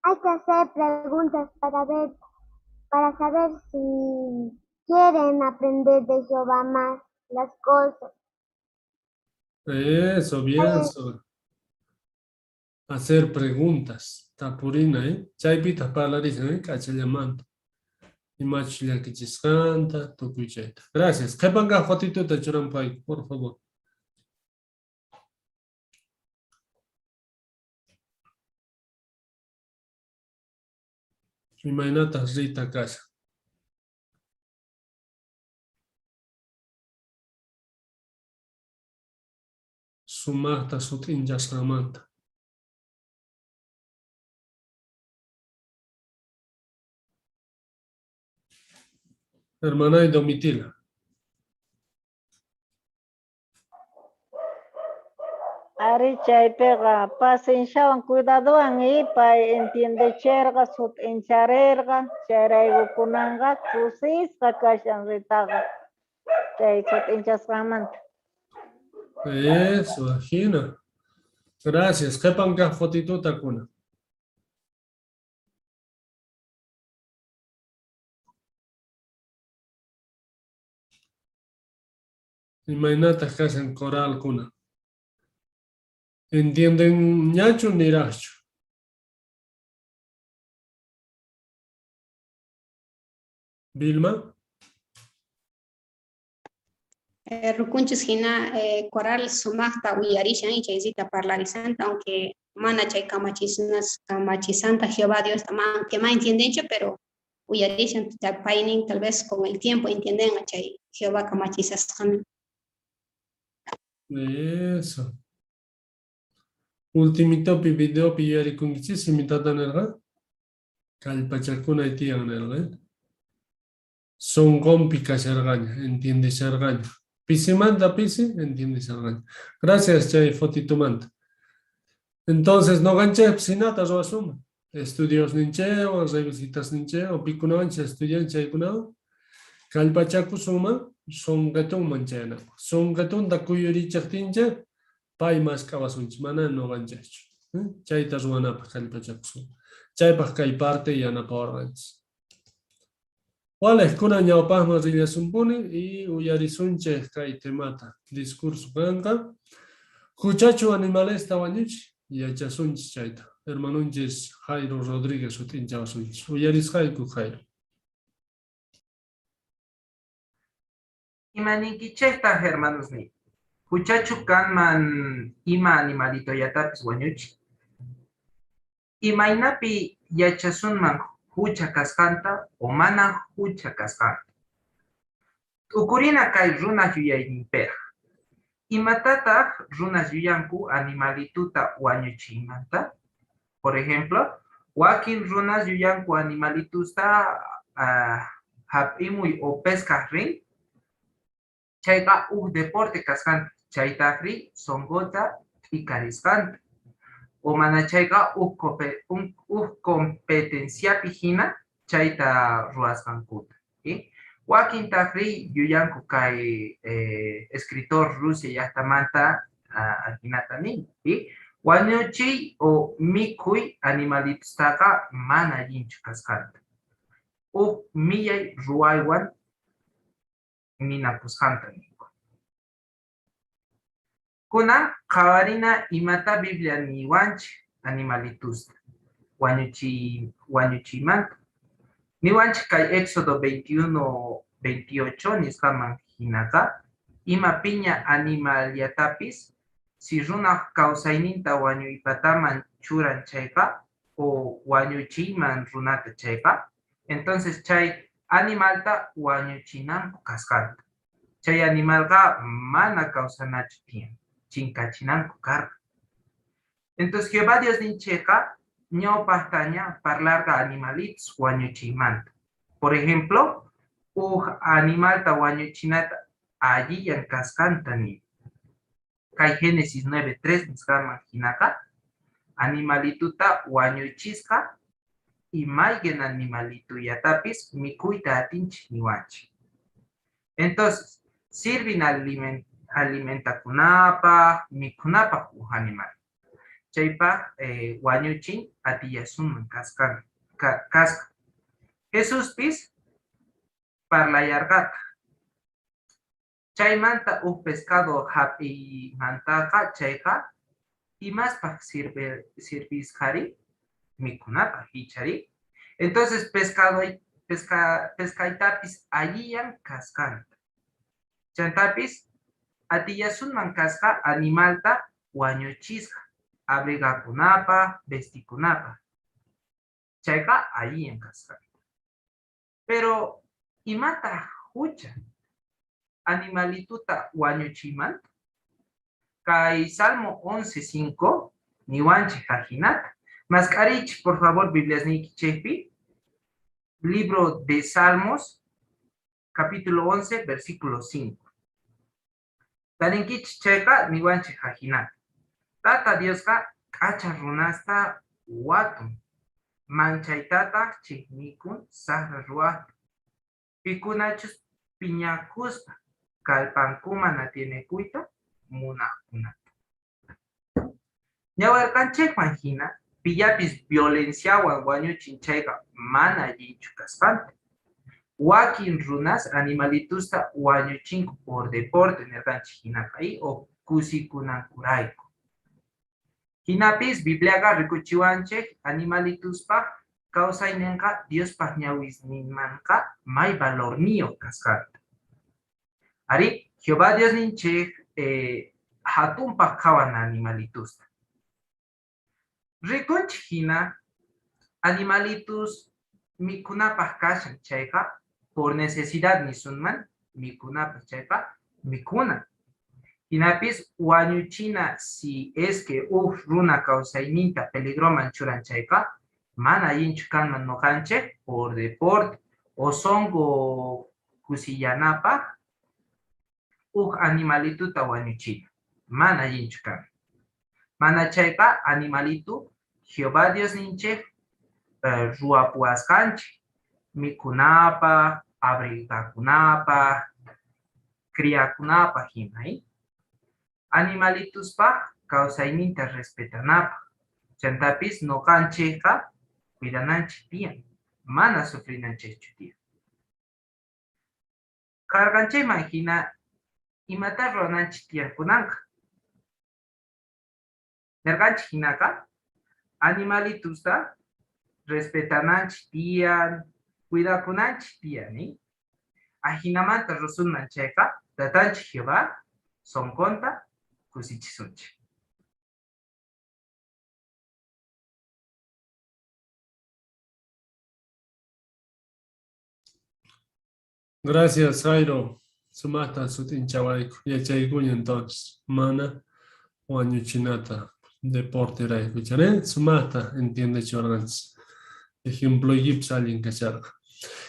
Hay que hacer preguntas para saber si quieren aprender de Jehová más las cosas. Eso, bien, Zoe. Hacer preguntas. Tapurina, ¿eh? Chaypitas para la risa, ¿eh? Cacha llamando. Imach llakichisqanta, tukuychayta. Gracias. Qhipanqa fotituta churanpay, por favor. Imaynata rita kasha. Sumaqta sutinchasqamanta. Hermana y Domitila. Ari chaypiqa pasenshawan cuidadowan ipay entiende cherqa sut encharerqa chayraykukunanqa kusisqa kashan ritaqa chay sut enchasqamanta. Eso, ajina. Gracias. Qhipanqa fotituta kuna. Imaynata kashan coral kuna. ¿Entienden ñachu nirachu? Vilma? Rukunchis hina coral sumaqta uyarishan y chaysita parlarisanta, aunque mana chay kamachisanta Jehová Dios que más entiendencho, pero uyarishan painin tal vez con el tiempo entienden a chay Jehová kamachisasqan. Eso. Ultimito pi video pi yari kungichis imitata nerga. Kalpachakuna itian nerga. Son compi kashargaña, entiende shargaña. Pisimanta pisi, entiende shargaña. Gracias, chay fotitumanta. Entonces, no ganche sinata yo asuma. Estudios nincheo, revisitas nincheo, picunavancha, estudiancha y cunao. Kalpachaku suma, son gatun manchena. Son gatun da kuyuri chaktincha. Pai mas kawasunch, mana no ganchecho. Chayta ruanapa kalpachaku suma. Chaypaj kay parte y anaporgans. Wale, kuna ñawpajma rilasumpuni y uyarisunche kay temata. Discurso kanka. Huchachu animalesta wañuchi, yachasunchi chayta. Hermanunches Jairo Rodríguez utinchawasunchi. Uyarisqayku Jairo. Imaninkichayta hermanos ni. Huchachu kanman ima animalito yatapis wañuchi. Imaynapi yachasunman hucha kaskanta o mana hucha kaskanta. Ukurina kay runa yuyayninpej. Imatataq runa yuyanku animalituta wañuchiymanta. Por ejemplo, wakin runas yuyanku animalitusta hap'imuy o pesca rin. Chayqa deporte kaskanta. Chaytaqri songota ikarisqanta. O mana chayqa competenciapi hina chayta ruasqankuta. Wakin taqri yuyanku kay escritor Rusia llaqtamanta hinata nin. Wañuchiy o mikuy animalitustaqa mana allinchu kasqanta. Millay ruaywan ninakusqanta ninku. Kunan qawarina imata Biblia niwanchik animalitusta wañuchiymanta. Niwanchik kay Éxodo 21:28 nisqaman hinaqa ima piña animaliatapis si runa kawsayninta wañuypataman churan chayqa o wañuchiyman runata chayqa, entonces chay animalta wañuchinanku kasqanta. Chay animalqa mana kawsanachu tiyan, chinkachinanku karqa. Entonces Jehová Dios ninchayqa ñawpajtaña parlarqa animalitos wañuchiymanta. Por ejemplo, animalta wañuchinata alliyan kasqanta ni. Kay Génesis 9:3 nisqaman hinaqa animalituta wañuchisqa y mayqin animalituyatapis mikuyta atinchik niwanchik. Entonces, sirven alimentakunapaq, mikunapaq animal. Chaypaq wañuchin atiyasunman kasqa. Jesuspis parlayarqata. Chaymanta pescado hap'iymantaqa chayqa imaspaq sirvisqari mikunapaq hichari. Entonces pescado pescaitapis alliyan kascanta. Chantapis atiyasunman kasqa animalta wañuchisqa. Abrigakunapa, vestikunapa. Chayqa alliyan kascanta. Pero imata hucha animalituta wañuchimanta. Kay Salmo 11:5 niwanchik hajinata. Mascarich, por favor, Biblias Niki Chepi. Libro de Salmos, capítulo 11, versículo 5. Taninkich checa niwanchik hajinata. Tata Dioska kacha runasta watun. Manchaitata chiknikun sahra ruatu. Pikunachus piñakuspa. Kalpankuma na tiene kuita munakuna. Ñawarkanchik manjina, pillapis violenciawan wañuchinchayqa mana allinchu kasqanta. Wakin runas animalitusta wañuchinku por deporte nirqanchik hinaqa o kusikunakurayku. Hinapis Bibliaqa rikuchiwanchik animalituspa kawsayninqa Diospaq ñawisninmanqa may valorniyo kasqanta. Ari, Jehová Dios ninchik hatunpaq kawan animalitusta. Rikunchik hina animalitus mikunapaq kashan chayqa por necesidad nisunman mikunapaq chayqa mikuna. Hinapis wañuchina si es que runa kawsayninta peligroman churan chayqa mana allinchu kanman noqanchik por deporte o songo kusillanapaq animalituta wañuchina. Mana allinchu kanman. Mana chayqa animalitu Jehová Dios ninchik ruapuasqanchik mikunapa, abrigakunapa, criakunapa hina. Animalituspa kawsayninta respetanapa. Chantapis noqanchikqa cuidananchik tiyan. Mana sufrinanchikchu tiyan. Karqanchayman hina imata rurananchik tiyankunanqa. Nerganchik hinaqa animalitusta respetananchik tiyan, cuidakunanchik tiyan. Ahinamanta rusunan chayqa tatanchik Jehová sonkonta kusichisunchik. Gracias, Jairo. Sumasta sutinchawaiku. Yachaykuña entonces. Mana wañuchinata. Deporte raiku. ¿Chane? Sumasta entiende chorgans. Ejemplo yips alguien cacharga.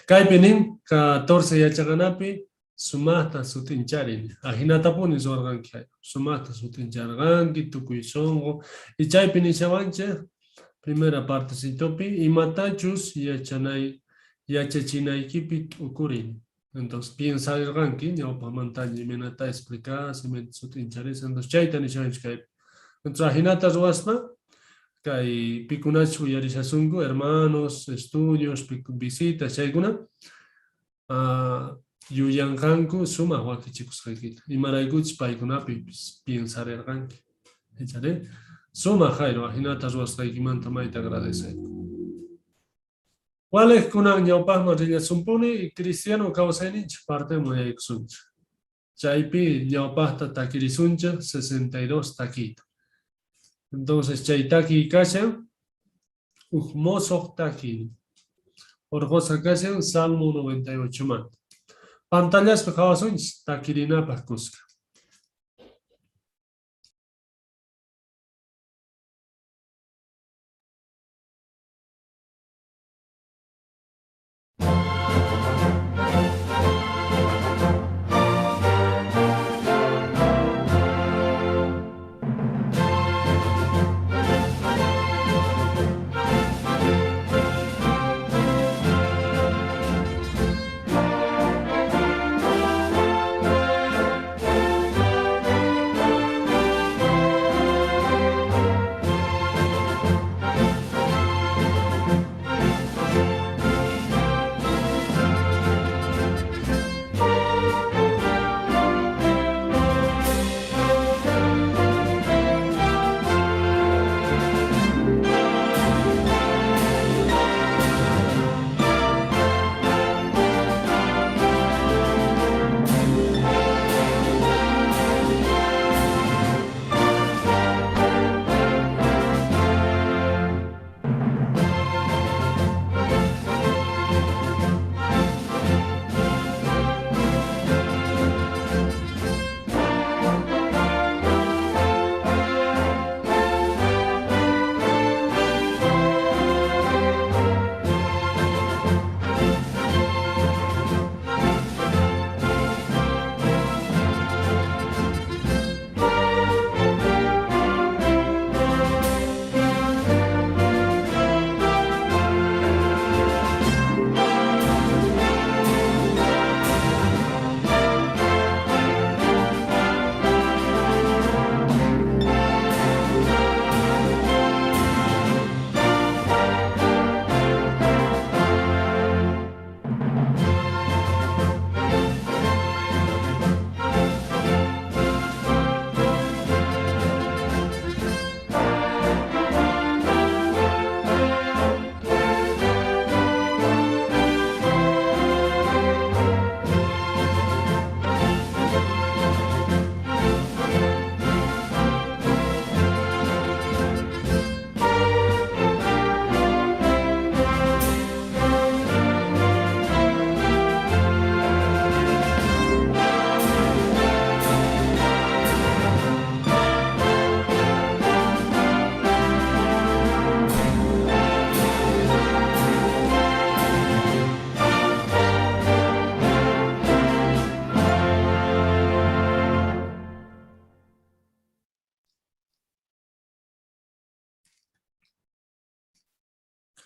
Kaipenin 14 yachaganapi. Sumasta sutincharin. Ajinata puni sorgan kay. Sumasta sutincharganki tukuisongo. Y chaypini chavanche. Primera parte sitopi. Y matachus yachanay. Yachachinaykipi ukurin. Entonces piensa el ranking, ya para montaña y menata explicar, se me sutincharis, entonces chaitan y chanchkai. Entonces ajinatas wasma, kai pikunachu yarisasungu, hermanos, estudios, visitas, chaiguna, yuyankanku suma wakichikus kaikit. Y maraiguch paikunapi piensar el ranking. Echaré. Suma Jairo, ajinatas wasma ikimanta maita agradece. ¿Cuál es kunan ñawpaq marilla sumpuni y cristiano kawsayninchik parte muyaykusunchik? Chaypi ñawpaqta takirisunchik 62 taquita. Entonces chay taki kashan mosoq taki. Orqosa kashan Salmo 98 man. Pantallaspi qawasunchik takirinapaq kuska.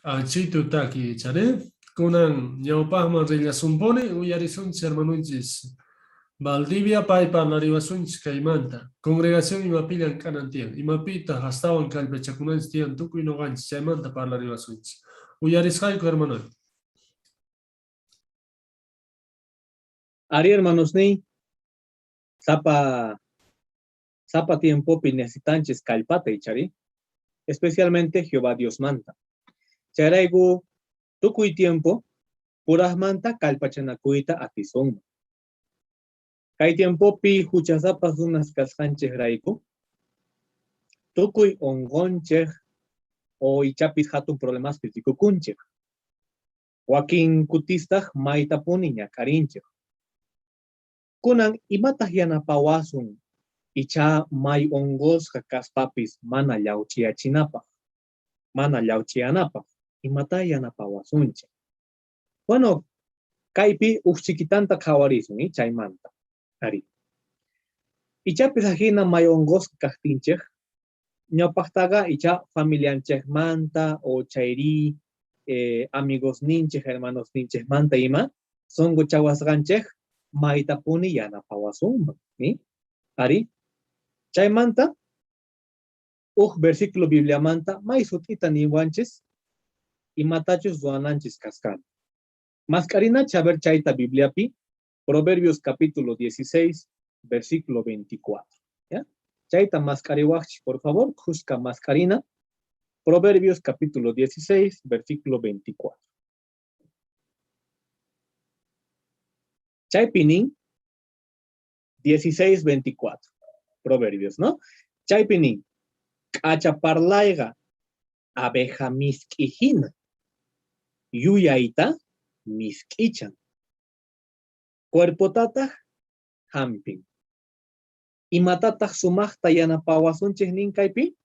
Achitu taki chare. Kunan ñawpajman rillasunpuni uyarisunchis hermanunchis. Valdivia pay parlariwasunchis kaymanta. Congregación imapillan kanan tiyan. Imapita hastawan kallpachakunanchis tiyan tukuy noqanchis chaymanta parlariwasunchis. Uyarisqayku hermanoy. Ari hermanos ni sapa tiempo necesitanches calpata y chari, especialmente Jehová Dios manta. Charaigu tukuy tiempo puras manta calpachanakuita atizonga. Kay tiempo pi huchasapas unas cascanches raiku. Tukuy ongonchej o ichapis hatun problemas pitikukunchej. Joaquín kutistaj maitapuni ñakarinchej. Kunan imatah yanapawasun icha may ongos kaspapis mana llauchiachinapa, mana llauchianapa, imatah yanapawasunche. Bueno, kaypi chiquitanta kawarisun chaymanta. Ari. Ichapis ajina may ongos kastinchej, ñapahtaga icha familianchej manta o chayri amigos ninchej, hermanos ninchej manta ima, songo chawasganchej, maitapuni yanapawasunman, ¿sí? Ari, chaymanta, versículo Biblia manta, maisutita ni wanches, y matachos duananches cascan. Mascarina chaver chaita Biblia pi, Proverbios capítulo 16, versículo 24. ¿Ya? Chaita mascariwach, por favor, Juska mascarina, Proverbios capítulo 16, versículo 24. Chaipinin 16:24. Proverbios, ¿no? Chaipinin. Achaparlaiga abeja miskijina. Yuyaita miskichan. Cuerpo tatah hampin. Imatatah sumachta yanapawasunchih ninkaipi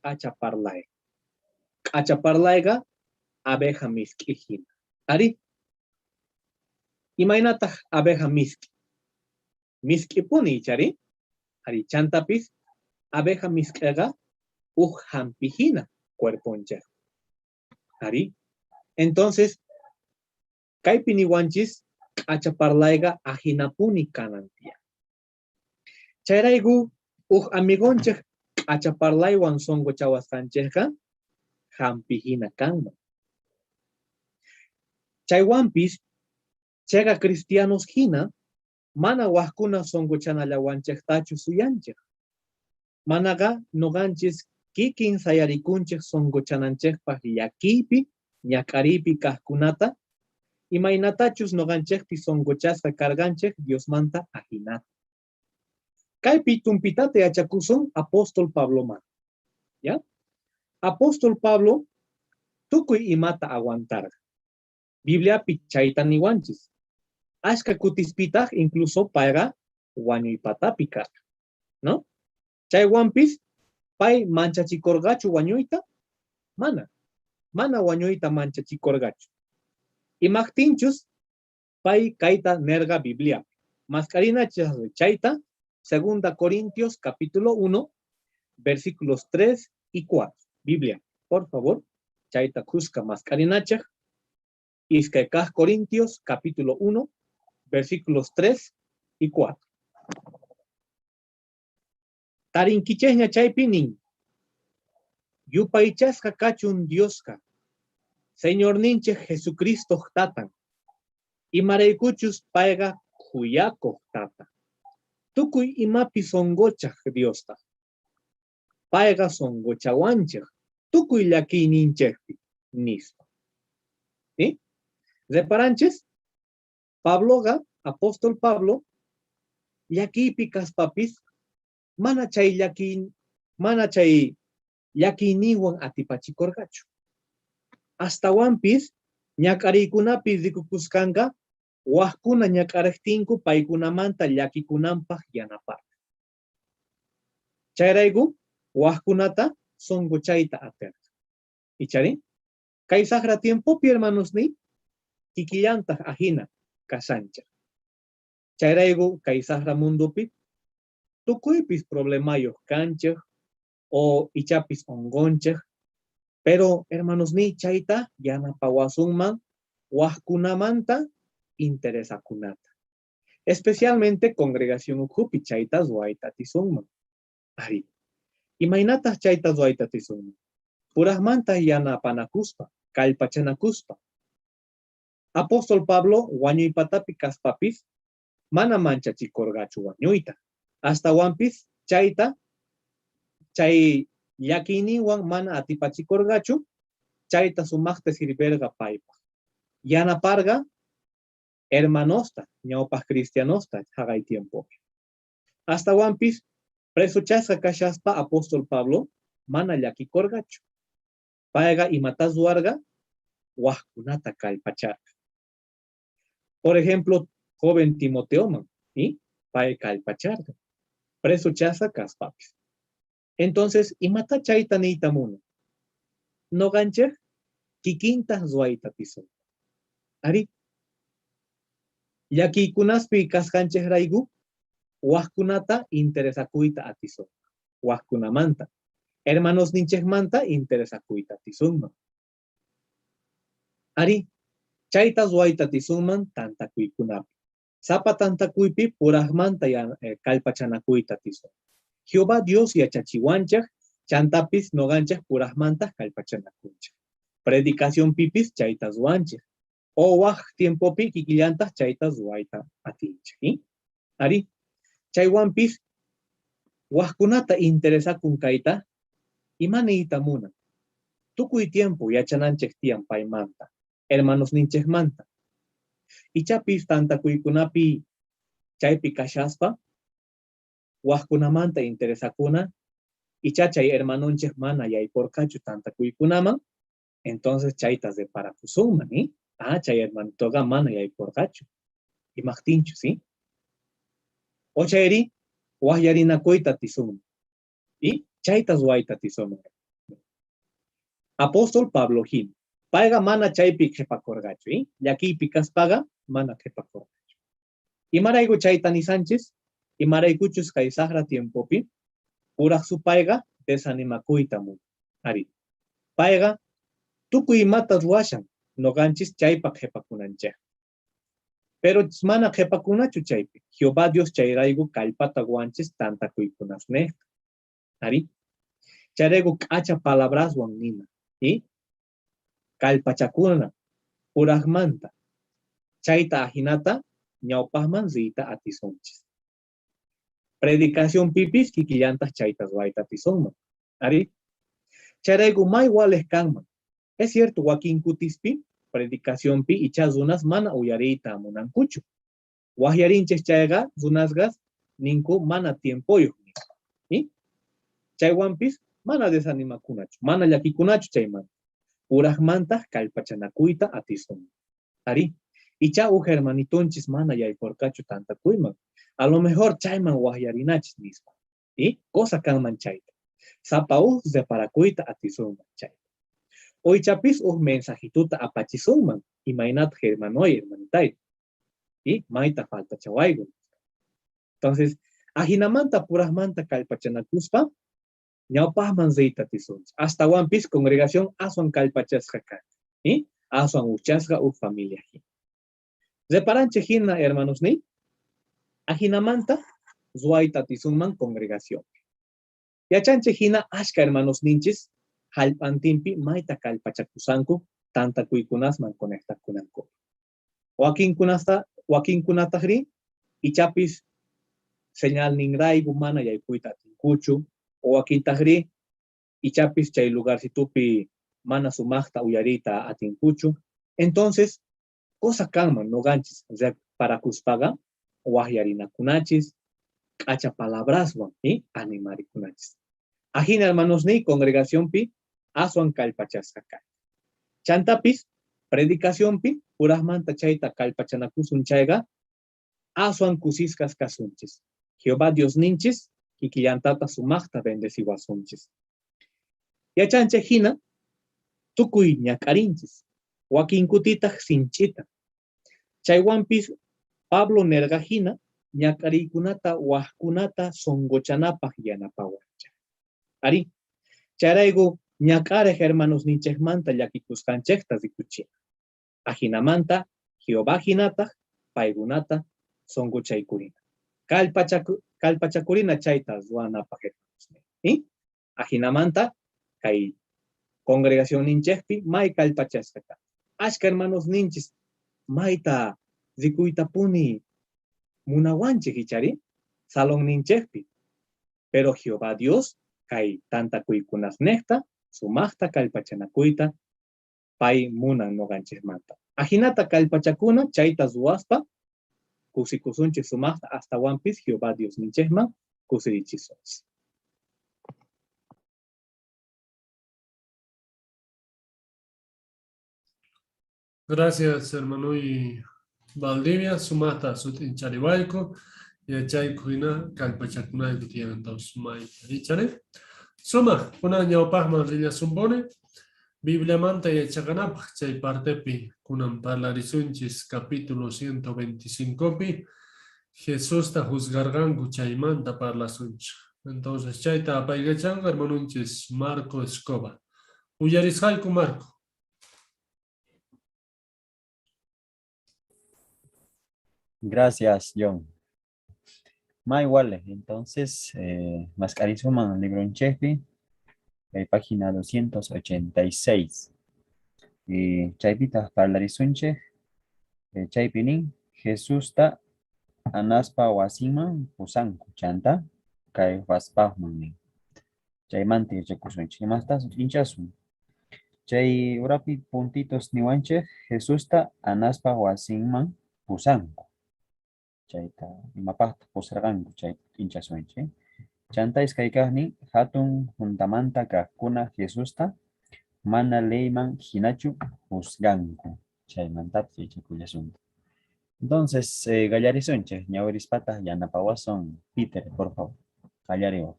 achaparlaiga. Achaparlaiga abeja miskijina. Ari. Imainatah abeja miski. Miski puni chari. Ari chantapis abeja miskega hampijina cuerponcha. Ari. Entonces, kaipini wanchis achaparlaiga ajinapuni kanantia. Chayraigu amigoncheh achaparlaiwan songo chawastancheja hampijina kanma. Chaywampis chega cristianos hina, mana wahkuna songo chanalawanchektachu suyanchek. Managa noganchis kikin sayarikunchek songo chananchekpah yakipi, ñakaripi kahkunata, imaynatachus noganchekpi songo chasqa karganchek Dios manta ajinata. Kaypi tumpitate achakuson apóstol Pablo man. ¿Ya? Apóstol Pablo tukuy imata aguantar. Biblia pichaita ni wanchis. Ashka kutispitah incluso payga wañuypatapicar, ¿no? Chay wampis pay manchachikorgachu wañuyta, mana wañuyta manchachikorgachu. Imagtinchus pay kaita nerga Biblia. Mascarina chaita, 2 Corintios capítulo 1, versículos 3 y 4. Biblia, por favor, chaita kuska mascarina chaj. Iskekaj Corintios capítulo 1, versículos 3 y 4. Tarinkichehña chaypinin. Yupaychasqa kachun Dioska. Señor ninche Jesucristo tatan. Y maraykuchus payga huyako tata. Tukuy imapi songochaj Diosta. Payga songochawanchej. Tukuy llaki ninchejpi nispa. ¿Sí? Reparanches, Pabloga, apóstol Pablo, yaki picas papis, mana chay yakiniwan atipachikorgachu. Hasta wampis, ñakarikunapi rikukuskanga, wahkuna ñakarektinku paikunamanta llakikunanpaj yanapar. Chayraigu, wahkunata songochaita ater. ¿Ichari? Kay sagra tiempo, hermanos ni, kikillantah ajina, kasancha. Chayraigu, kay sagra mundupi, tukuypis problemayo kanchej, o ichapis ongonchej, Pero, hermanos, ni chaita, yanapawasunman, wahkunamanta, interesakunata. Especialmente congregación ukupi chaita zuaita tisunman. Ari. Imainata chaita zuaita tisunman. Purasmanta yanapanakuspa, kalpachanakuspa. Apóstol Pablo, wañuipatapi kaspapis, mana manchachikorgachu wañuita. Hasta wampis, chaita, chay yakiniwan mana atipachikorgachu, chaita sumaqta sirverga paipa. Yanaparga, hermanosta, ñawpas cristianosta, hagay tiempo. Hasta wampis, presuchasqa kashaspa apóstol Pablo, mana llakikorgachu. Paiga imatazuarga, wahkunata kalpacharga. Por ejemplo, joven Timoteo man, ¿y? Pae kalpacharga. Presuchasqa kaspapis. Entonces, imata chaita neita muna. No gancher, kikinta zuaita tisun. Ari. Yaki kunaspi kaskancheh raigu, wahkunata interesakuita atison. Wahkunamanta. Hermanos ninchehmanta interesakuita tisunman. Ari. Chaita zuaita tisunman tanta kuikunapi. Sapa tanta kuipi purahmanta kalpachanakuita tisun. Jehová Dios yachachiwanchak, chantapis noganchak purahmanta kalpachanakunchak. Predicación pipis chaita zuanchak. O waj tiempo pi kikillantas chaita zuaita atinchak. Ari, chaywanpis wajkunata interesakun kaita, imaneita muna. Tukuy tiempo yachananchak tiyan paimanta, hermanos ninchekmanta. Ichapis tanta kuikunapi chaypi kashaspa, wajkunamanta interesakuna, ichachay hermanonchek mana yayporkachu tanta kuikunaman, entonces chaytas de parakusunman, ¿sí? Chay hermanitoga mana yayporkachu. Imagtinchu, ¿sí? Ochayri, wahyarinakuita tisunman. ¿Y? Chaytas waita tisunman. Apóstol Pablo Gil. Paiga mana chaypi kepakorgachu, ¿sí? Yaki picas paga, mana kepakorgachu. Y maraigo chaitani Sánchez, y maraikuchus kaisagra tiempo pi, pura su paiga, desanimakuita mu. Ari. Paiga, tuku y matas washan, no ganchis chaypa kepakunanche. Pero mana kepakunachu chaypi, Jehová Dios chayraigu kalpata guanches tanta kuikunasne. Ari. Charego kacha palabras wannina, ¿sí? Kalpachakuna, purahmanta, chaita ajinata, ñaupahman zita atisonches. Predicación pipis kikillantas chaitas waita tisonman. Ari, charego may wales kanman. Es cierto, Joaquín Cutispi, predicación pi y chazunas mana uyarita munankuchu. Wahiarinches chayga, zunasgas, ninku mana tiempoyo. ¿Sí? Chaywampis, mana desanimakunachu, mana yakikunachu chayman. Purahmantas kalpachanakuita atison. Ari, icha hermanitonchis mana yayporkachu tanta kuiman. A lo mejor chayman wahiarinachis mismo. ¿Y? Cosa kanman chayta. Sapa de parakuita atison chayta. Hoy chapis mensajituta apachisonman. Imainat hermanoy hermanitay. ¿Y? Maita falta chawaigo. Entonces, ajinamanta purahmanta kalpachanakuspa, ñaupahman zeita tisons. Hasta One Piece congregación asuan kalpachasqa kan. ¿Y? Asuan uchasqa familia. Reparanche hina, hermanos ni. Ajinamanta zuaita tisunman congregación. Yachanche hina ashka hermanos ninchis halpantimpi maita kalpachakusanku tanta kuikunasman conecta kunanko. Joaquín kunatahri ichapis señal ningray gumana yaykuita tinkuchu. O aquí tahri, y chapis chay lugar si tupi mana sumachta uyarita atinkuchu. Entonces, cosa kanman, no ganchis, o sea, para kuspaga, wahyarina kunachis, kacha palabras wan, y animari kunachis. Ajina hermanos ni congregación pi, asuan kalpachasaka. Chantapis, predicación pi, purahmanta chayta kalpachanakusun chayga, asuan kusiskas kasunchis. Jehová Dios ninchis, kikillantata sumaqta bendeciwasunchis. Yachanche hina, tukuy ñakarinchis, wakinkutitaq sinchita. Chaywampis Pablo nerga hina, ñakarikunata wajkunata songochanapaq yanapawancha. Ari, charaygu Ñacare hermanos ninchejmanta llakikuskanchekta zikuchi. Ajinamanta, Jehová jinata, paigunata, songuchaikurina. Kalpachakurina chaita zuanapa hermanos. Ajinamanta, kai congregación ninchejpi, mai kalpachascata. Ashka hermanos ninchis, maita zikuita puni, munawanche hichari, salón ninchejpi. Pero Jehová Dios, kai tanta kuikunas necta, sumachta kalpachanakuita, pai munan no ganches manta. Ajinata kalpachakuna, chaita zuaspa, kusikusunche sumachta hasta wampis Jehová Dios ninchejman, kusirichisos. Gracias, hermano y Valdivia, sumasta sutincharibalco, y achay kuina kalpachakuna y tienen dos mai richare. Suma, una ñaupahma rilla sumbone, Biblia manta y chaganap, chay partepi, kunam parlarisunchis capítulo 125 pi, Jesús ta juzgargangu chay manta parlasunch. Entonces, chay ta apaigachanga, hermanunchis Marco Escobar. Uyarishalku Marco. Gracias, John. Más iguales, entonces, Mascarizuma, libro en Chefi, página 286. Chaypita parlarisunche, Chaypinin, Jesús ta anaspa wasiman pusanku chanta, kay waspahman. Chaymante chakusunche, más tas hinchasun. Chay urapi puntitos niwanche, Jesús ta anaspa wasiman pusanku. Chayta imapaqta pusarqanku chay hinchasunchi. Chanta iskaykaqnin hatun juntamanta kaqkuna Jesusta mana leyman hinachu juzganku. Chaymantapis yachakuyllasunta. Entonces, gallarizunche, ñawirispata yanapawason Peter, por favor. Gallariwa.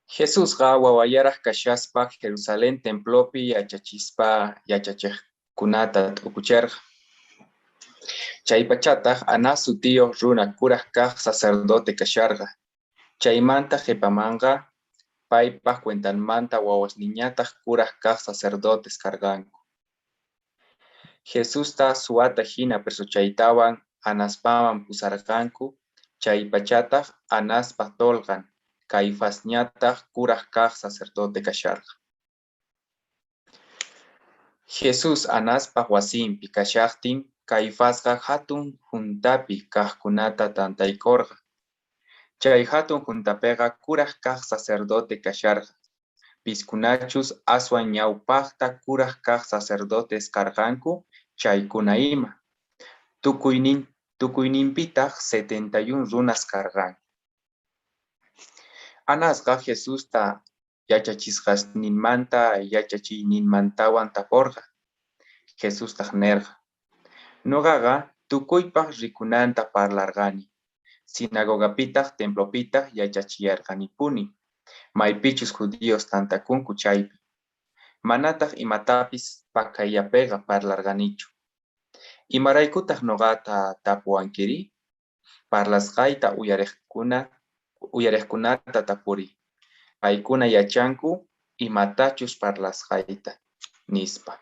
Jesús wawayaraq kashaspa Jerusalén templopi yachachispa yachachejkunata t'ukucharqa. Chaypachataq anasu tío runa kuraq kaq sacerdote kasharqa. Chaymanta qhipamanqa paypaq cuentanmanta wawas niñataq kuraq kaq sacerdotes karganku. Jesusta suwata hina presuchaytawan anaspaman pusarqanku. Chaypachataq anaspa tolqan Caifasñataq kuraq kaq sacerdote kasharqa. Jesús anaspaq wasinpi kashaqtin Caifasqa hatun juntapi kaqkunata tantaykorqa. Chay hatun juntapiqa kuraq kaq sacerdote kasharqa. Piskunachus aswan ñawpaqta kuraq kaq sacerdotes karqanku chaykuna ima. Tukuyninpitaq 71 runas karqan. Anasqa Jesusta yachachisqasninmanta yachachiyninmantawan taporqa. Jesustaq nerqa. Noqaqa tukuypaq rikunanta parlarqani. Sinagogapitaq templopitaq yachachiyarqanipuni. Maypichus judíos tantakunku chaypi. Manataq imatapis pakayapiqa parlarqanichu. Imaraykutaq noqata tapuankiri? Parlasqayta uyariqkunata tapuri. Paykuna yachanku imatachus parlasqayta nispa.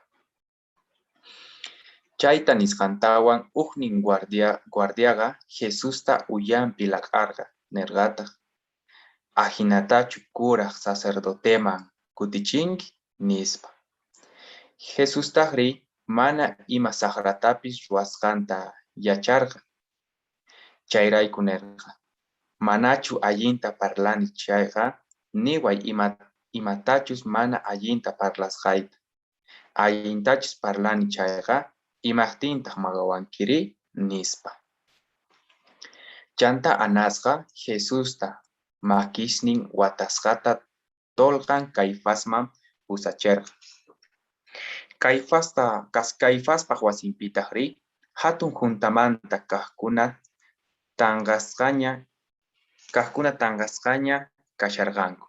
Chayta nisqantawan uqnin guardiaqa Jesusta uyampi laq'arqa nerqataq. Ajinatachu kuraq sacerdoteman kutichinki nispa. Jesustaqri mana ima saqratapis ruwasqanta yacharqa. Chayrayku nerqa. Manachu allinta parlani chayqa niway imatachus mana allinta parlasqayta. Allintachus parlani chayqa imaqtintaq maqawankiri nispa. Chanta anasqa Jesusta makisnin watasqata tolqan Caifasman pusacharqa. Caifaspaq wasinpitaqri hatun juntamanta kaqkuna tanqasqaña kasharqanku.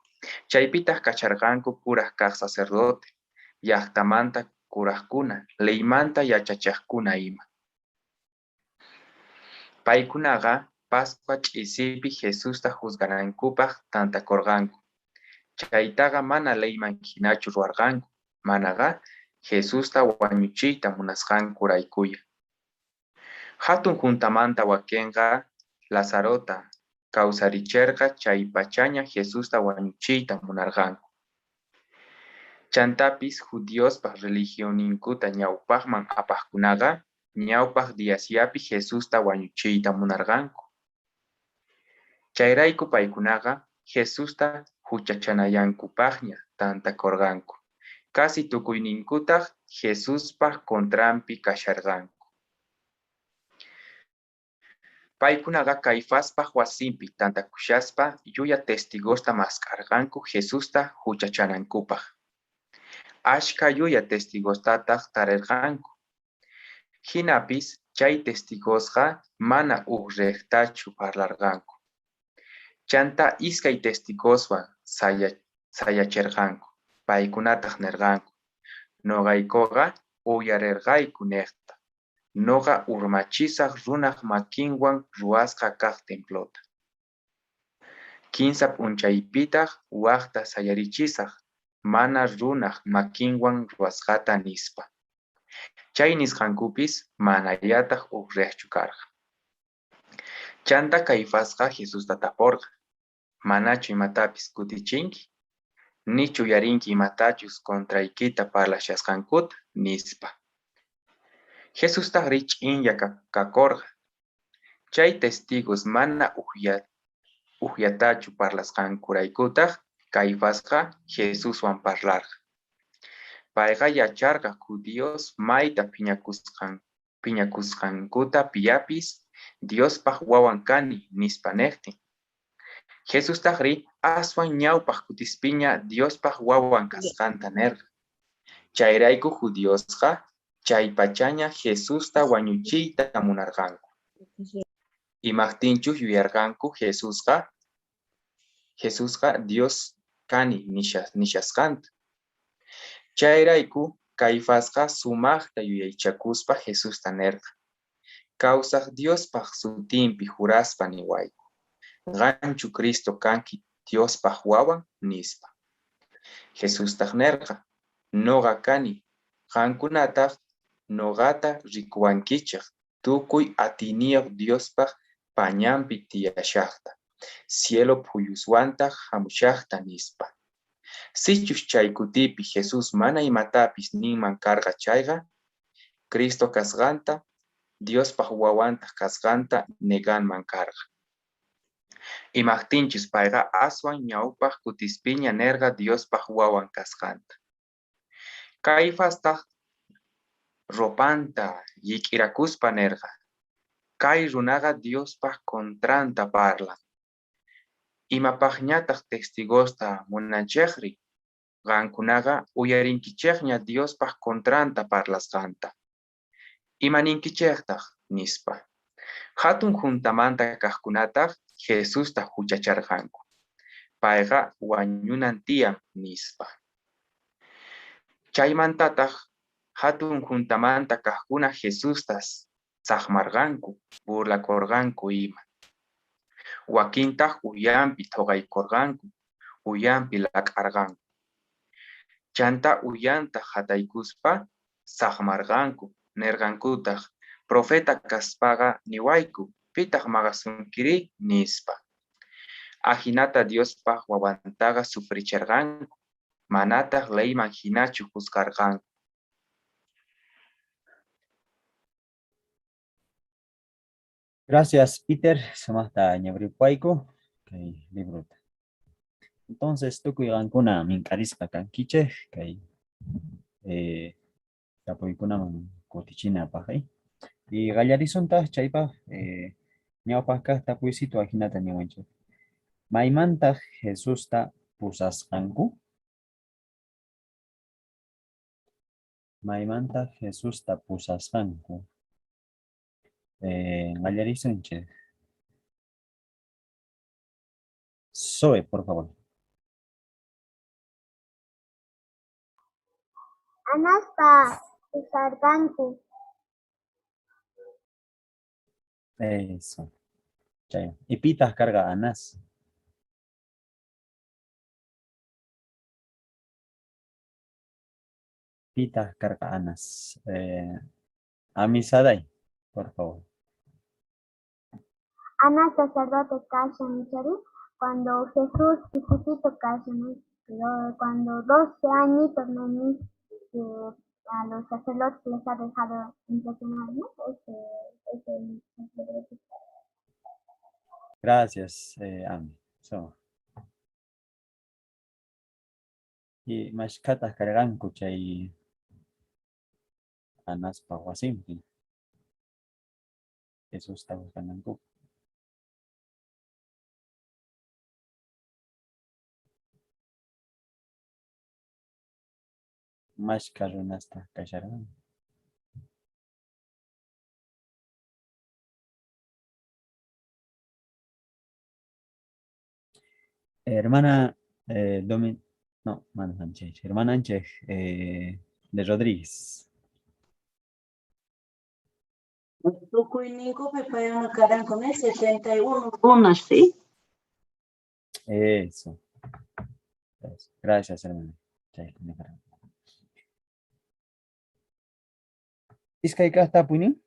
Chaypitaq kasharqanku kuraq kaq sacerdote, llaqtamanta kuraqkuna, leymanta yachachaqkuna ima. Paykunaqa Pascua ch'isipi Jesusta juzganankupaq tantakorqanku. Chaytaqa mana leyman hinachu ruwarqanku, manaqa Jesusta wañuchiyta munasqanku raykuya. Hatun juntamanta wakinqa Lazarota kawsaricherqa chay pachaña Jesusta wañuchiyta munarqanku. Chantapis judiospaq religioninkuta ñawpaqman apaqkunaqa ñawpaq diyasyapi Jesusta wañuchiyta munarqanku. Chayrayku paykunaqa Jesusta huchachanayankupaqña tantakurqanku. Casi tukuyninkutaq Jesuspaq kontrampi kasharqanku. Paykunaqa Caifaspaq wasinpi tantakushaspa yuya testigosta maskarqanku Jesusta huchachanankupaq. Ashka yuya testigostataq tarirqanku. Hinapis chay testigosqa mana riqtachu parlarqanku. Chanta iskay testigoswan sayachirqanku. Paykunataq nirqanku: noqaykuqa uyarirqayku niqta. Noqa urmachisaq runaq makinwan ruwasqa kaq templota. Kimsa p'unchaypitaq waqta sayarichisaq mana runaq makinwan ruwasqata nispa. Chay nisqankupis manallataq riqchu karqa. Chanta Caifasqa Jesusta tapurqa: ¿manachu imatapis kutichinki? Nichu yarinki imatachus kontraykita parlashasqankuta? Nispa. Jesusta rich'inya kakurqa. Chay testigos mana uhyatachu parlasqankuraykutaq Caifasqa Jesuswan parlarqa. Payqa yacharqa judíos mayta piñakusqankuta piyapis Diospaq wawan kani nispa niqtin. Jesustaqri aswan ñawpaq kutispiña Diospaq wawan kasqanta nirqa. Chayrayku judíosqa chay pachaña Jesusta wañuchiyta munarqanku. Imaqtinchu yuyarqanku Jesusqa Dios kani nishasqanta. Chayrayku Caifasqa sumaqta yuyaychakuspa Jesusta nirqa: kawsaq Diospaq sutinpi juraspa niwayku: ¿qanchu Cristo kanki Diospaq wawan? Nispa. Jesustaq nirqa: noqa kani, qankunataq noqata rikuwankichik tukuy atiniyuq Diospaq pañanpi tiyashaqta, cielo phuyuswantaq hamushaqta nispa. Sichus chay kutipi Jesus mana imatapis ninman karqa chayqa, Cristo kasqanta, Diospaq wawantaq kasqanta neganman karqa. Imaqtinchis payqa aswan ñawpaq kutispiña nirqa Diospaq wawan kasqanta. Caifastaq ropanta yik'irakuspa nirqa: kay runaqa Diospaq kontranta parlan. Imapaqñataq testigosta munanchikri, qankunaqa uyarinkichikña Diospaq kontranta parlasqanta. Imaninkichiktaq nispa. Hatun juntamanta kaqkunataq Jesusta huchacharqanku. Payqa wañunan tiyan nispa. Chaymantataq hatun juntamanta kaqkuna Jesustas saqmarqanku, burlakurqanku ima. Wakintaq uyanpi thoqaykurqanku, uyanpi laq'arqanku. Chanta uyanta hataykuspa saqmarqanku, nirqankutaq: profeta kaspaqa niwayku, pitaq maqasunkiri nispa. Ahinata Diospaq wawantaqa sufricharqanku, manataq leyman hinachu juzgarqanku. Gracias, Peter. Sumaqta ñawripayku kay libruta. Entonces, tukuyqankuna minqarisqa kankichik kay tapuykunaman kutichinapaq. Y qallarisunta chaypaq ñawpaq kaq tapuysitu ahinata niwanchik: maymantaq Jesusta pusasqanku? Maymantaq Jesusta pusasqanku? Qallarisunchik. Zoe, por favor. Anaspa pusarqanku. Eso. Chay. Y pitaq karqa Anás. Pita carga Anas. Amisaday, por favor. Ana, sacerdote, calla, Michari, cuando Jesús chiquitito calla, pero cuando 12 añitos, ¿no? Que a los sacerdotes les ha dejado impresionar, ¿no? Ese Gracias, Ami. So. Y mashkata carganku chay Anas pawasimpi. Eso está buscando. Mashka runasta kasharán. Hermana no, Mano Sánchez. Hermana Sánchez de Rodríguez. Tukuyninku pipayuna karan con el 71 runas, ¿sí? Eso. Gracias, hermana. Iskayka está punin.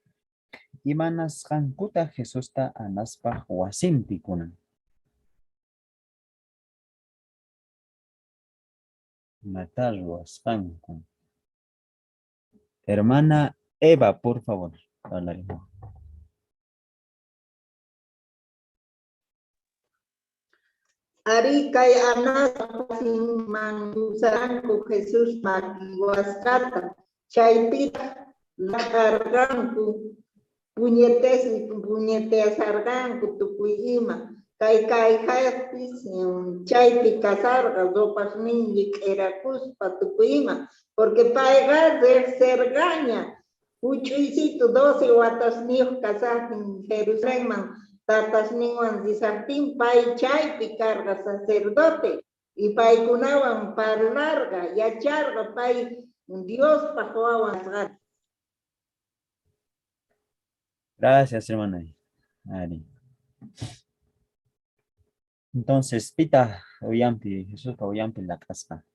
Imanas hankuta Jesusta anaspa wasimpi kunan. Matarwas pankun. Hermana Eva, por favor. Hablaremos. Ari kay anas mangusaranku Jesús makiwaskata chaypita lakarganku puñetesarganku tukuy ima kay haspis chaypi kasarga dopasninji k'erakuspa tukuy ima porque payqa sergaña uchuysitu 12 watasniyoq kasaqtin Jerusalenman tatasninwan disartin pay chaypi carga sacerdote y paykunawan parlarga yacharga pay Dios pajuawan. Gracias, hermana. Ari. Entonces, pita oyampi, Jesús pa oyampi la casa.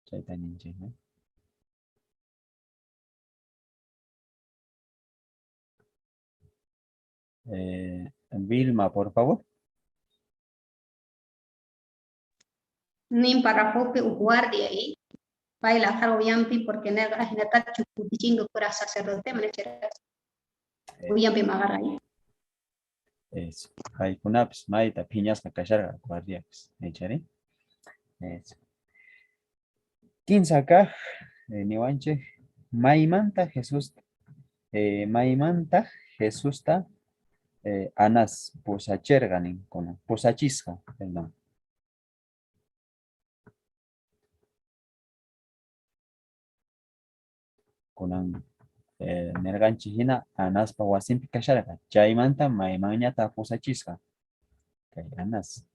Chaitaninche, ¿no? Vilma, por favor. Nin para pope guardia ahí. Baila jaro yampi porque nega hinata chukutichingo para sacerdote manechera. Yampi magaray. Eso. Hay kunaps, maita, piñas, cacacharga, guardias. ¿Echaré? Eso. 15 acá, Niwanche. Maimanta Jesús. Maimanta Jesús ta. Anas, posacherganin, con posachisca, perdón. Con nerganchihina anas pa wasimpi kasharaka. Chaymanta maimañata posachisca. Kay anas.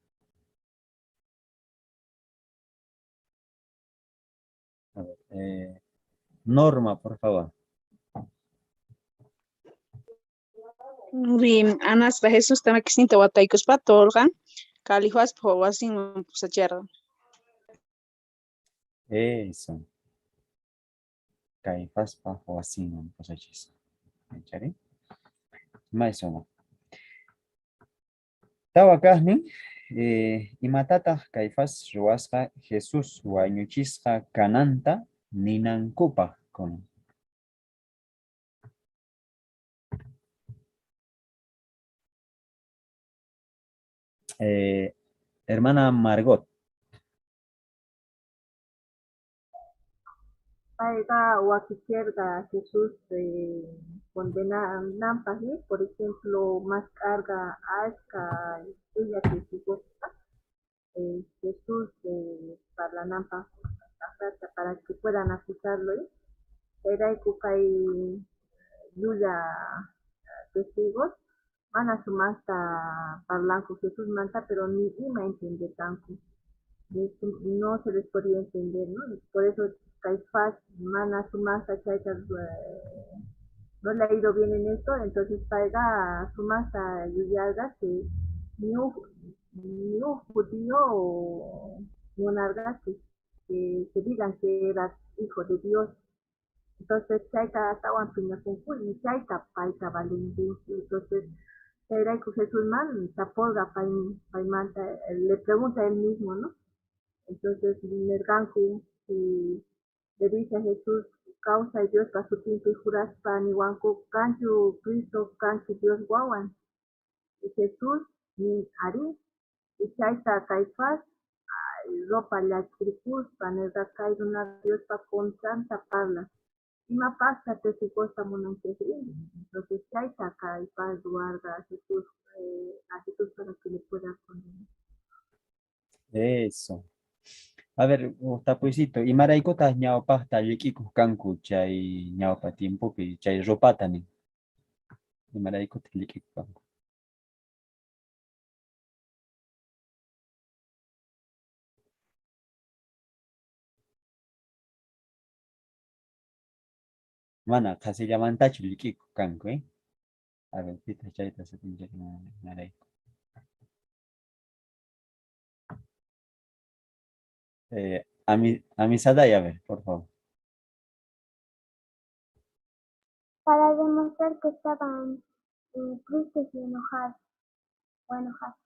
A ver, Norma, por favor. Rim Anas pa Jesús tama kisinta wataykus pa tolgan. Kalihuas po wasin pusachera. Eso. Caifás pa wasin posachisca. ¿Echaré? Más o no. Tawakahnin, imatata Caifás ruasqa Jesús wañuchisqa kananta ninankupa con. Hermana Margot. Paiga wakicherga Jesús condena nampas, por ejemplo, más carga asca ella que Jesús para la nampa para que puedan acusarlo. Era que Yuya testigos van a sumar hasta hablar con Jesús manta, pero ni me entiende tanto. No se les podía entender, ¿no? Por eso Caifás, mana sumasa chaitas, no le ha ido bien en esto, entonces paiga sumasa yuyaga que ni un judío o ni un arga que que digan que eras hijo de Dios. Entonces, chaita tawan piñapunku y chaita paita valentín. Entonces, chairaiku Jesús man, tapolga paimanta, le pregunta él mismo, ¿no? Entonces, Nerganku, y le dice a Jesús, causa y Dios para su tiempo y juras para Niwanku, canchu Cristo, canchu Dios guawan. Y Jesús, ni Ari, y chaita caifás, ropa la cricus, para Nergakai, una Dios para con santa parla. Y más pasa te supuesta monanquería. Entonces, chaita caifás, guarda a Jesús para que le pueda condenar. Eso. A ver, tapuisito, y maraicota ñawpa tallikikus kanku chay ñawpa tiempopi chay ropatani. Y maraicota tallikikus kanku. Mana, casi llamantachu likikus kanku, ¿eh? A ver, pita chayta se pincha maraico. A mi Sadai, a ver, por favor. Para demostrar que estaban tristes y enojados. O enojados.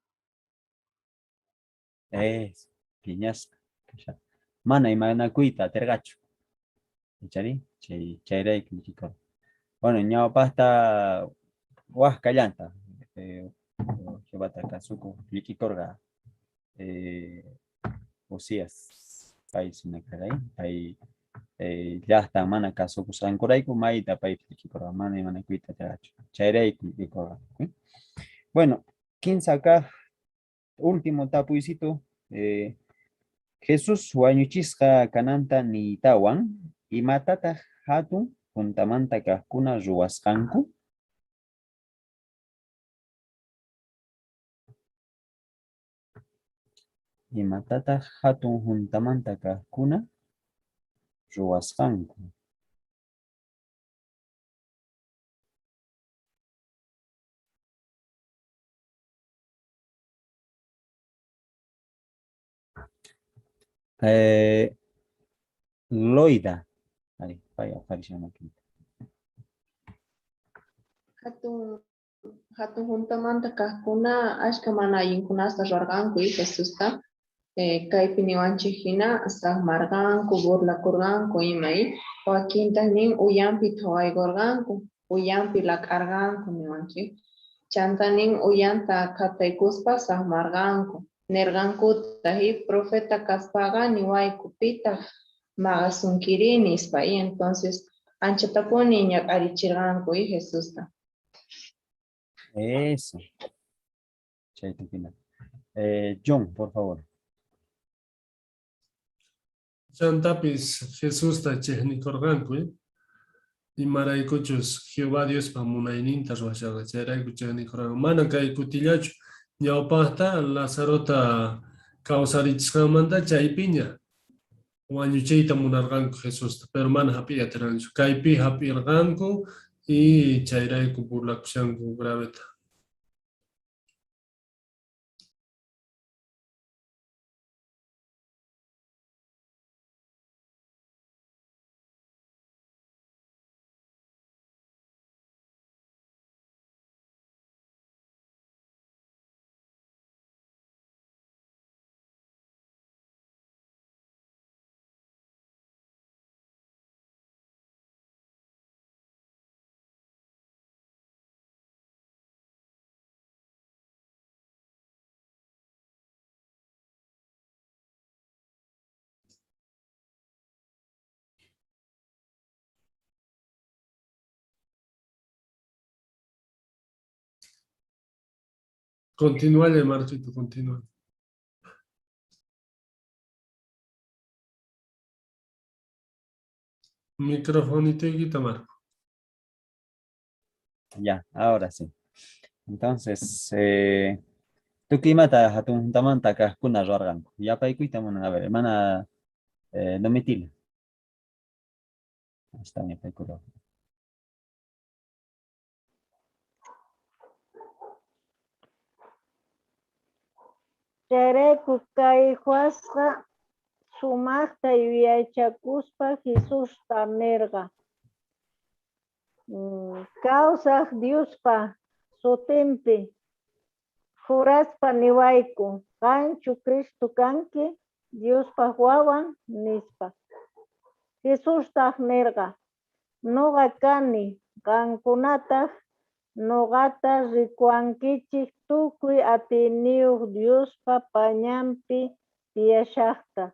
Eso, piñas. Mana y manacuita, tergacho. ¿Chari? Chayray kichikor. Bueno, ñawpa hasta huasca llanta. Llevata kasuku, likikorga. Osías, país nacaray, ahí ya está mana caso kusan coraico maita país likikorga, mana y mana cuita tergacho. Chayray likikorga. Bueno, 15 acá, último tapuisito. Jesús wañuchisqa kananta ni tawan y matata hatun puntamanta kahkuna ruwasqanku. Y matata hatun juntamanta kahkuna ruwasqanku. Loida. Ahí, vaya, apareció aquí. Hatun juntamanta kahkuna ashka mana yinkunasta rurarqanku y Jesusta kaypi niwanchik hina saqmarqanku, burlakurqanku imay wakinta nin uyanpi thawaygurqanku, uyanpi laq'arqanku niwanchik. Chanta nin uyanta qataykuspa saqmarqanku. Nerqankuta hi profeta kaspaqa niwaykupita maqasunkiri nispa y entonces anchatapuni ñak'arichirqanku y Jesusta. Eso. Chaito, John, por favor. Chantapis Jesús tachehnikorqanku, y maraykuchus Jehová Dios pamunayninta ruwashaqa chayrayku chehnikorqanku. Mana kay kutillachu ñawpaqta Lazarota kawsarichishqanmanta chaypiña wañuchiyta munarqanku Jesusta, pero mana hap'iyatirqanchu. Kaypi hap'irqanku y chayrayku burlakushanku graveta. Continúa, Marchito, continúa. Microfonito y Marco. Ya, ahora sí. Entonces, tu kimata hatun tamanta kahkuna ruwasqanku. Ya paikuita a ver, hermana Domitila. Está mi paikuro. Chayrayku kay huasqa Sumaqta yuyachakuspa Jesús tanerga. Kawsaq Diospa sutinpi juraspa niwayku kanchu Cristo kanki Diospa wawan nispa. Jesús tanerga. Noga kani kankunata nogata rikuankichik tukuy atiniyuq Diospa pañanpi tiyashaqta.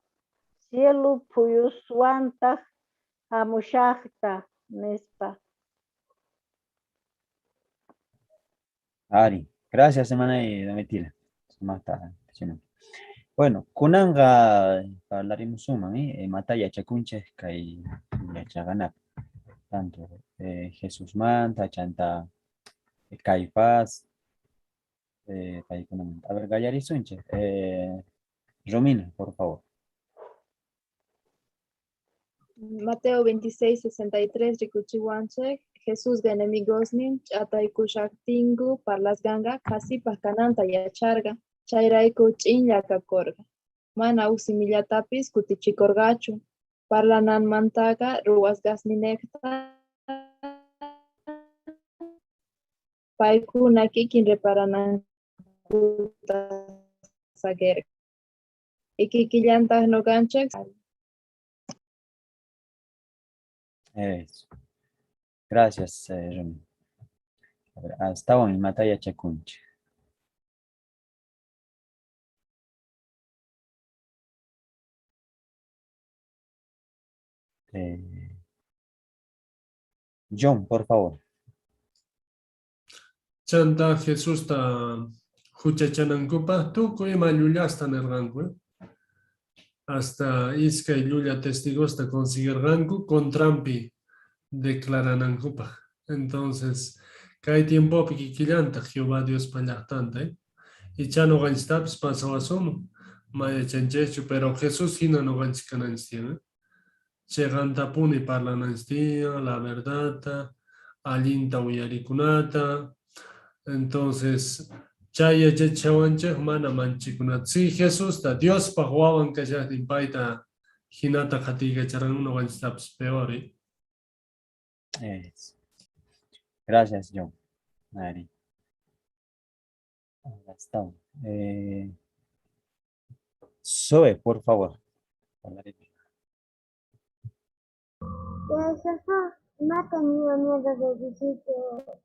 Cielo puyuswantaq hamushaqta nispa. Ari, gracias, hermana y Domitila. Bueno, kunanga hablaremos suma, mata yachacunche kai yachaganak. Tanto Jesús Manta, Chanta Caifás, a ver, Gallari Sunche. Romina, por favor. Mateo 26:63, Rikuchiwanche, Jesús de enemigos nin, Ataikushatingu, Parlas Ganga, Casi Pascananta Yacharga, Chairaiku Chinya Kakorga, Mana Usimillatapis, Kutichikorgachu, Parlanan Mantaga, Ruas Gasminecta, Paikuna Kikin reparanan Sager, Ikikillantas no ganchas. Eso. Gracias, Romina. A ver, hasta hoy, Mataya Chacunche. John, por favor. Chanta Jesús ta huchachanankupa tukuy mayullasta nerganku. Hasta iska y llulla testigos ta consiguerganku contrampi declaranankupa. Entonces, kai tiempo piquillanta Jehová Dios pallactante. Y chano ganchtaps pasawasumo. Maya chanchechu, pero Jesús hina no ganchikananchtiana. Cheganta puni parlananstia, la verdad, alinta uyarikunata. Entonces, chaya chawanche mana manchikunat. Sí, Jesús ta Dios pa huawan kaya timpaita hinata khatiga charan no ganchtaps peori. Gracias, John. Mari. Está. Zoe, por favor. Jesús no ha tenido miedo de decir que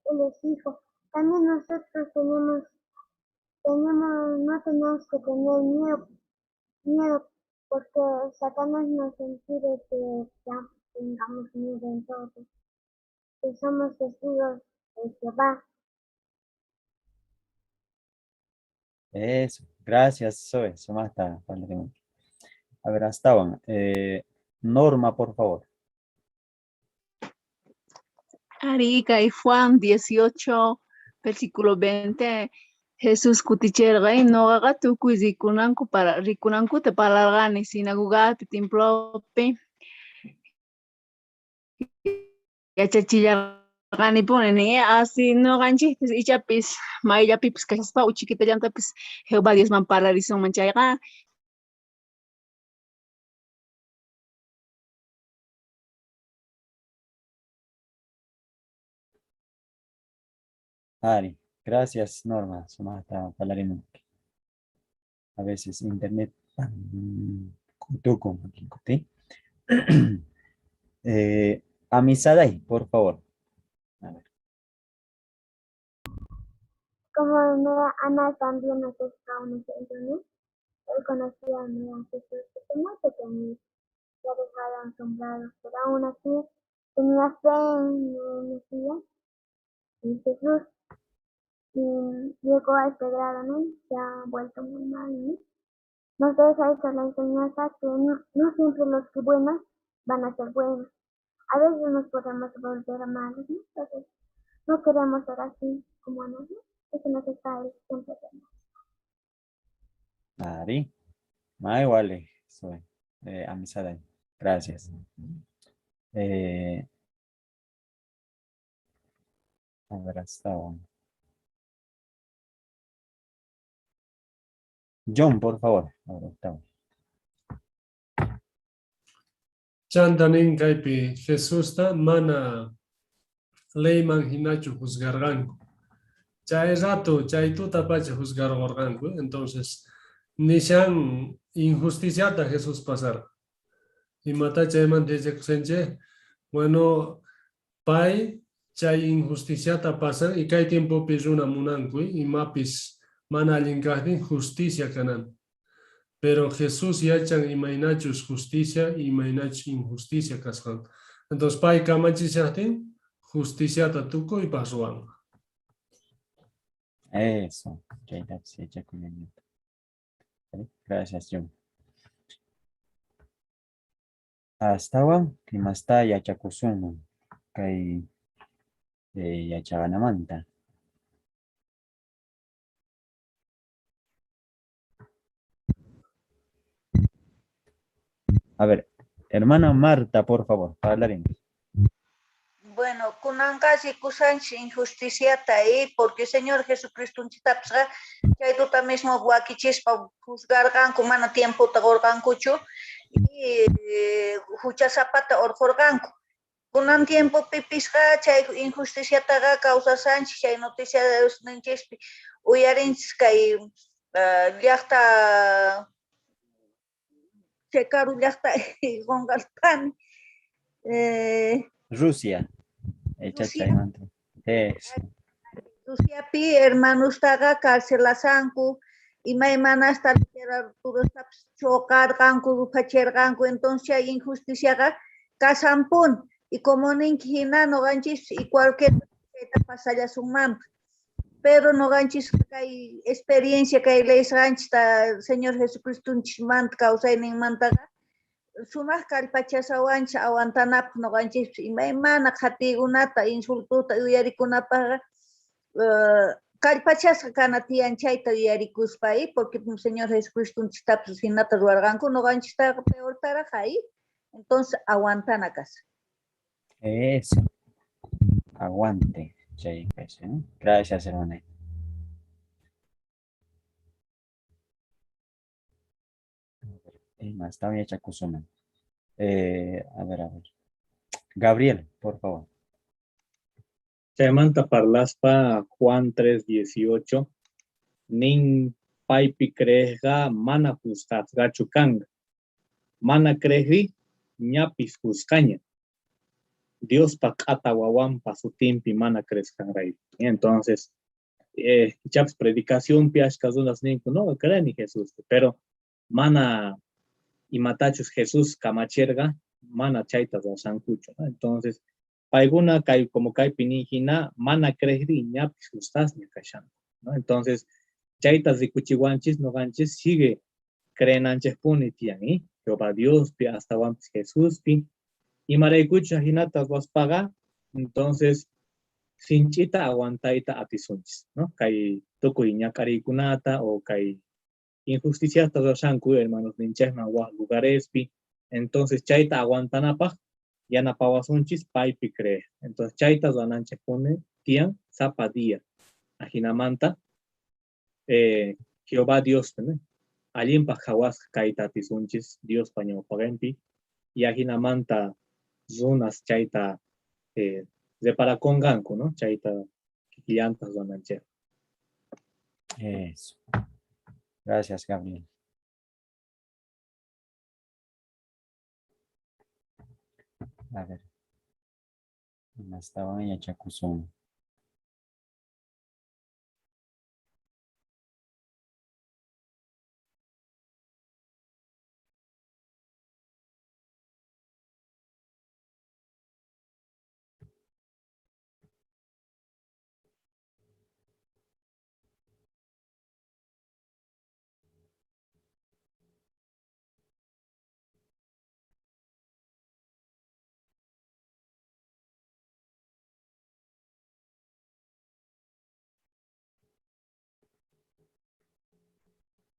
Él es hijo. También nosotros no tenemos que tener miedo porque Satanás nos impide que ya tengamos miedo en todo. Que somos testigos de Jehová. Eso, gracias, Zoe. Somasta. A ver, hasta ahora. Norma, por favor. Arica y Juan 18, versículo 20. Jesús kuticherga y no haga tu cuisikunanku para rikunanku te palargani sinagoga te templope. Yachachillargani ponen así no ganchi y chapis maya pipis caspa o chiquita llanta pues Jehová Dios man paralizó manchaiga. Ari, gracias, Norma. Somasta hablaremos. A veces internet. Amisadai, por favor. A ver. Como Ana también nos está un ejemplo, ¿no? Él conocía a Jesús desde muy pequeño, se ha dejado asombrado, pero aún así tenía fe en el Mesías, en Jesús, y llegó a este grado, ¿no? Se ha vuelto muy mal, ¿no? Nos deja eso la enseñanza que no siempre los que buenos van a ser buenos. A veces nos podemos volver malos, ¿no? Entonces, no queremos ser así como Ana, ¿no? Eso nos está el ejemplo de Ari, más igual, soy Amisadai. Gracias. A ver, hasta ahora. John, por favor. Ahora estamos. chantanin kaypi Jesusta mana leyman hinachu juzgarganku. Chay rato, chay tuta pacha juzgarganku. Entonces, nishan injusticiata Jesús pasar. Y mata chayman desde kusenche, bueno, pay chay injusticiata pasar y kay tiempo pisuna munanku y mapis mana alinkajnin justicia kanan. Pero Jesús yachan imainachus justicia y imainachus injusticia kashan. Entonces, pay kamachishatin justicia tatuko y pasuan. Eso. Chayta sí, chakuyamita. Gracias, John. Hasta ahora, que más está yachakusuno. Kay yachaganamanta. A ver, hermana Marta, por favor, para hablar inglés. Bueno, kunanqasi kusanchi injusticiata ahí, porque Señor Jesucristo unchitapsqa chaytuta mismo wakichispa juzgarqanku mana tiempo gorqankuchu y hucha zapata orqorqanku. Kunan tiempo pipisqa chay injusticiataqa kawsasanchis chay noticias ninchispi uyarinchis kay llaqta chay karu llaqta qonqarqani Rusia. Chachaymanta. Eso. Rusiapi hermanustaqa carcelasanku imaymanasta literaturas choqarqanku qhachirqanku entonces chay injusticiaqa kasampun y como ninki hina noqanchis y cualquier chayta pasallasunmanta pero noqanchis kay experiencia kay leysqanchista Señor Jesucristunchimanta kawsayninmantaqa sumaq kallpachasawanchis awantanapaq noqanchis imaymana qhatikunata insultuta uyarikunapaqqa kallpachasqa kana tiyan chayta uyarikuspa porque Señor Jesucristunchiktapas hinata ruwarqanku noqanchistaqa peortaraq ahí entonces aguantana casa. Eso. Aguante. Chay, pues, ¿eh? Gracias, hermana. Más está bien chakusuna. A ver. Gabriel, por favor. Chaymanta parlaspa Juan 3:18. Nin paipi creja mana juzgazga chukanga. Mana creji ñapis juzgaña. Dios pakata wawan pasutimpi mana crezcanray. Entonces, chaps predicación pias casunas ninku no creen en Jesús, pero mana y matachos Jesús camacherga mana chaitas o sancucho, ¿no? Entonces, paiguna kai como kai pinijina mana creji ñapis justas ni kashan, ¿no? Entonces, chaitas de cuchihuanchis no ganchis sigue creen anches punitian, ¿eh? Jehová Dios pi hasta wampis Jesús pi y maraykucha hinatas was paga, entonces sinchita aguantaita atisunchis, ¿no? Kai toco iñakarikunata o kai injusticias tasashanku hermanos ninchesman wa lugarespi, entonces chaita aguantanapaj yana pawasunchis paipi cree, entonces chaita zananche pone tian zapadía, ajinamanta Jehová Dios, ¿no? Allí pa jawas kaita atisunchis Dios paño pagempi y ajinamanta zonas chaita de para conganco, ¿no? Chaita kikiyantas zonanche. Eso. Gracias, Gabriel. A ver. Estaba en Chacuzón.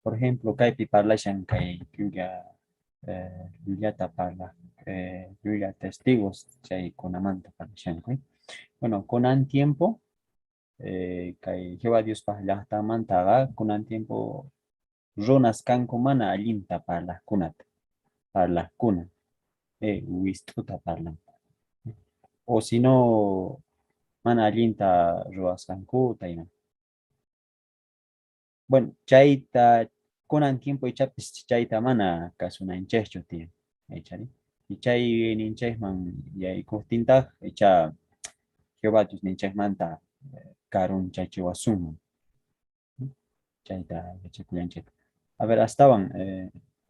Por ejemplo, kaypi parlashan kay Yuya parla, Yuya testigos chay kunamanta parlashan. Bueno, kunan tiempo kay Jehová Dios parlahta mantaga kunan tiempo runas kanku mana allinta parla kunata parla kuna. Wist'uta parlan. O si no, mana allinta ruwasqankuta ima. Bueno, chayta kunan tiempo ichapis chayta mana kasunanchikchu tiyan. Aychari. Y chay ninchayman yaykuptintaq icha Jehová Dios ninchaymanta karun chaychiwasunman. Chayta yachakullanchik. A ver, hasta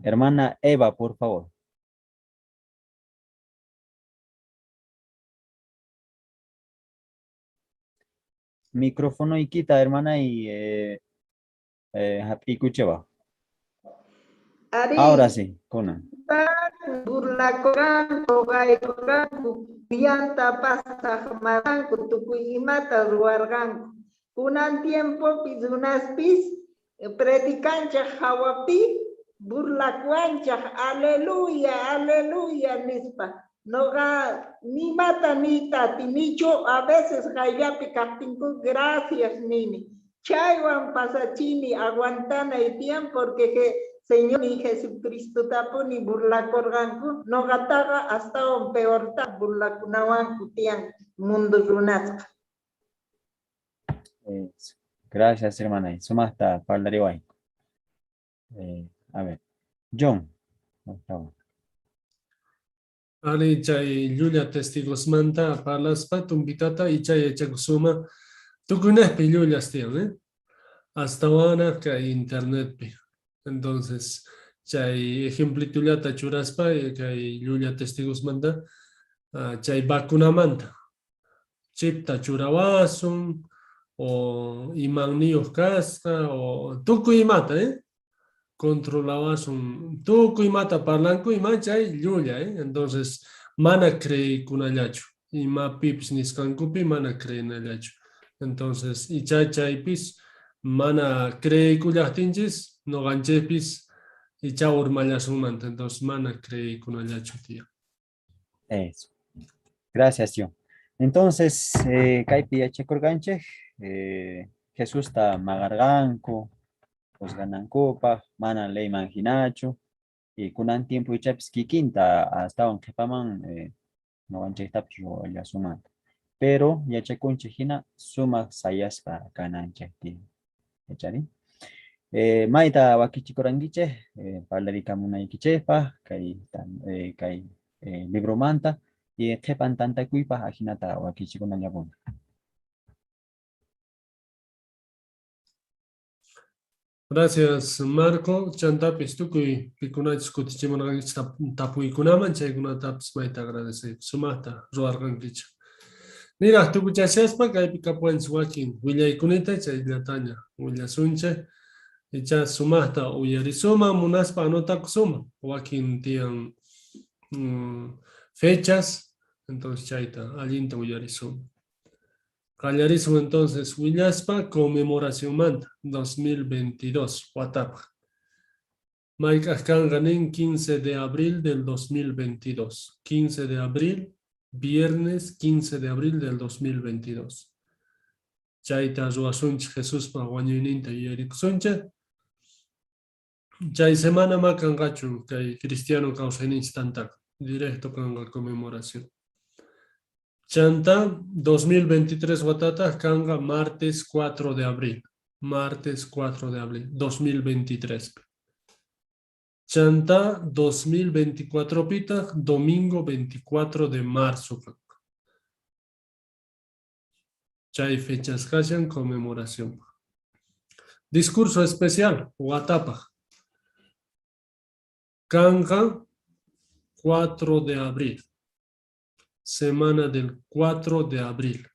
hermana Eva, por favor. Micrófono y quita, hermana, y escuchaba. Ahora sí, Conan. Burlacoranco, gaycoranco, pianta pasta, maranco, tucuyimata, ruarganco. Kunan tiempo pizunaspis, predicancha, jawapi, burlacuancha, aleluya, aleluya, nispa. No ga ni mata ni tati, nicho a veces hayapi captinco, gracias, nini. Chaywan pasachini, aguantana y tiempo, porque Señor y Jesucristo tapo ni burlacorganku, no gataga hasta un peor tap burlacunawanku tian mundo runasca. Gracias, hermana. Y suma hasta Paldariway. A ver, John, por favor. Ari chay Yulia testigos manta parlas patum pitata y chay echagusuma. Tu kunespi Yulias tiene, hasta ahora que hay internet pi. Entonces, chay ejemplito ya tachuraspa que hay Yulia testigos manta, chay vacuna manta. Chip tachurawasun o imagnios casca o tuku imata, controlawasun tuku imata parlanco y machay Yulia, entonces mana cree kunallachu y ma pips niskankupi mana cree nallachu. Entonces, y chay pis mana cree kuyahtinchis no ganchepis y chawur mallasunmanta, entonces mana cree kunallachu tía. Eso. Gracias, John. Entonces, Kaipi Echecorganche, Jesús está magarganco, pues ganancopa, mana ley manjinacho, y kunan tiempo y chapis kikinta hasta un kepaman no ganche tapio ya suman. Pero ya checunche hina suma sayaspa gananche ti. ¿Echari? Maita wakichikorangiche, palarika munaikichepa, kai libro manta. Y kepan tanta kuipa ajinata o aquí chico na yabon. Gracias, Marco. Chantapis tukui pikunach kutichimonagich tapui kunaman chaykuna tapis maita agradecer. Sumata ruargankich. Mira, tu kuchasiaspa kay pikapuan suakin willaykunita chayllataña willasunche icha sumata uyarisuma munaspa anotakusuma wakin tiyan fechas. Entonces, chaita, allinta uyarisum. Callarisum entonces, Willaspa, conmemoración manta, 2022, Huatapa. Mike Ascanganen, 15 de abril del 2022. 15 de abril, viernes 15 de abril del 2022. Chaita, Ruasunch, Jesús, Paguañuninta y Eric Suncha. Chay semana macangachu, que cristiano causa en instante, directo con la conmemoración. Chanta 2023 Guatata Kanga martes 4 de abril. Martes 4 de abril 2023. Chanta 2024 Pita domingo 24 de marzo. Chay fechas callan conmemoración. Discurso especial Guatapa. Kanga 4 de abril. Semana del 4 de abril.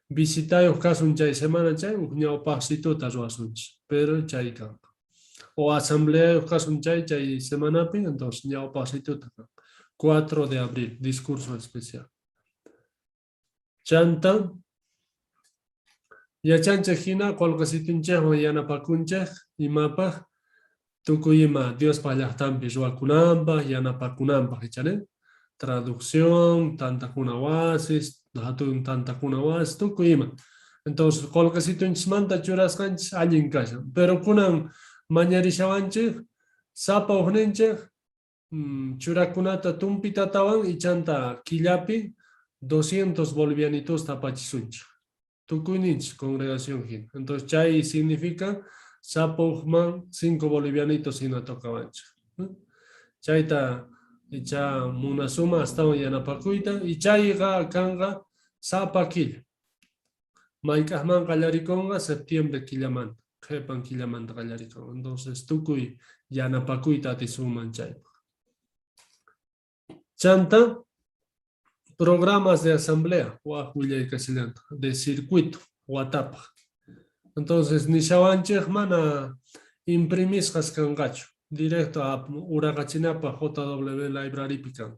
Visitayo casun chay semana chay uñao pasito tazuasunch, pero chay campo. O asamblea casun chay semana pin, entonces ñao pasito taca. 4 de abril, discurso especial. Chanta. Ya chancha jina colcasitunche o yana pacunche y mapa. Tukuyima Dios payahtampi ruakunamba yana pacunamba, ¿chale? Traducción, tanta kunawasis, tanta kunawasis, tukuyima. Entonces, colcasito en manta churas canchas, allin casa. Pero kunan mañarishavanche, sapa ojnenche, churakunata tumpitatawan y chanta killapi 200 bolivianitos tapachisuncha. Tukuninch congregación hin. Entonces chay significa sapujman 5 bolivianitos sin tocabancha. Chayta icha munasuma hasta yanapakuita y chayga kanga sapakil. Maikahman kallarikonga septiembre killaman. Jepan killaman kallarikon. Entonces tukuy yanapakuita tisuman chay. Chanta programas de asamblea, de circuito, Huatapa. Entonces, nishawanchik mana imprimis kangacho, directo a Uragachinapa JW Library pican.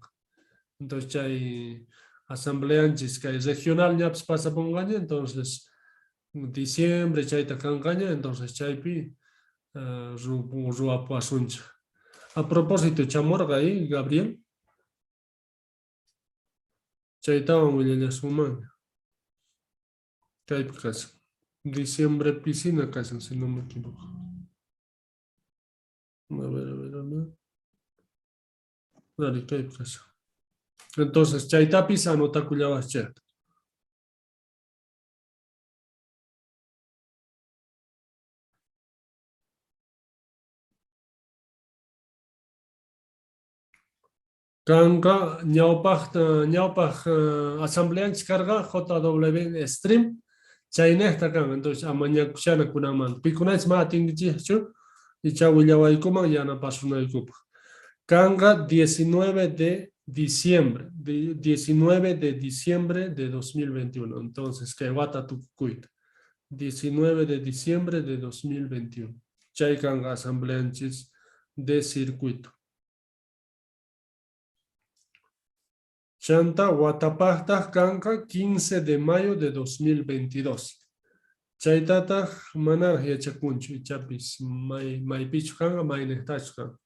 Entonces, chay asambleanchis que es regional ñaps pasa pongaña, entonces diciembre chayta kangaña, entonces chaypi ruapuasuncha. A propósito, chamorga ahí, Gabriel. Chaytawan willalla suman. Kaypi kasan. Diciembre piscina kasan, si no me equivoco. A ver. Dale, kaypi kasan. Entonces, chaytapis anotakullawas chay. Kanka ñawpaq asambleanchis karga JW Stream chaynejta kan. Entonces amañakushana kunaman pikunachis ma atinkichikchu icha willawaykuman yanapasunaykupaq. Kanka 19 de diciembre de 2021. Entonces que wata tukuyta 19 de diciembre de 2021. Chay kanka asambleanchis de circuito. Chanta Watapachta Kanka 15 de mayo de 2022. Chaytata manar yachakunchu chapis maypichu kanga maynestachu kanga.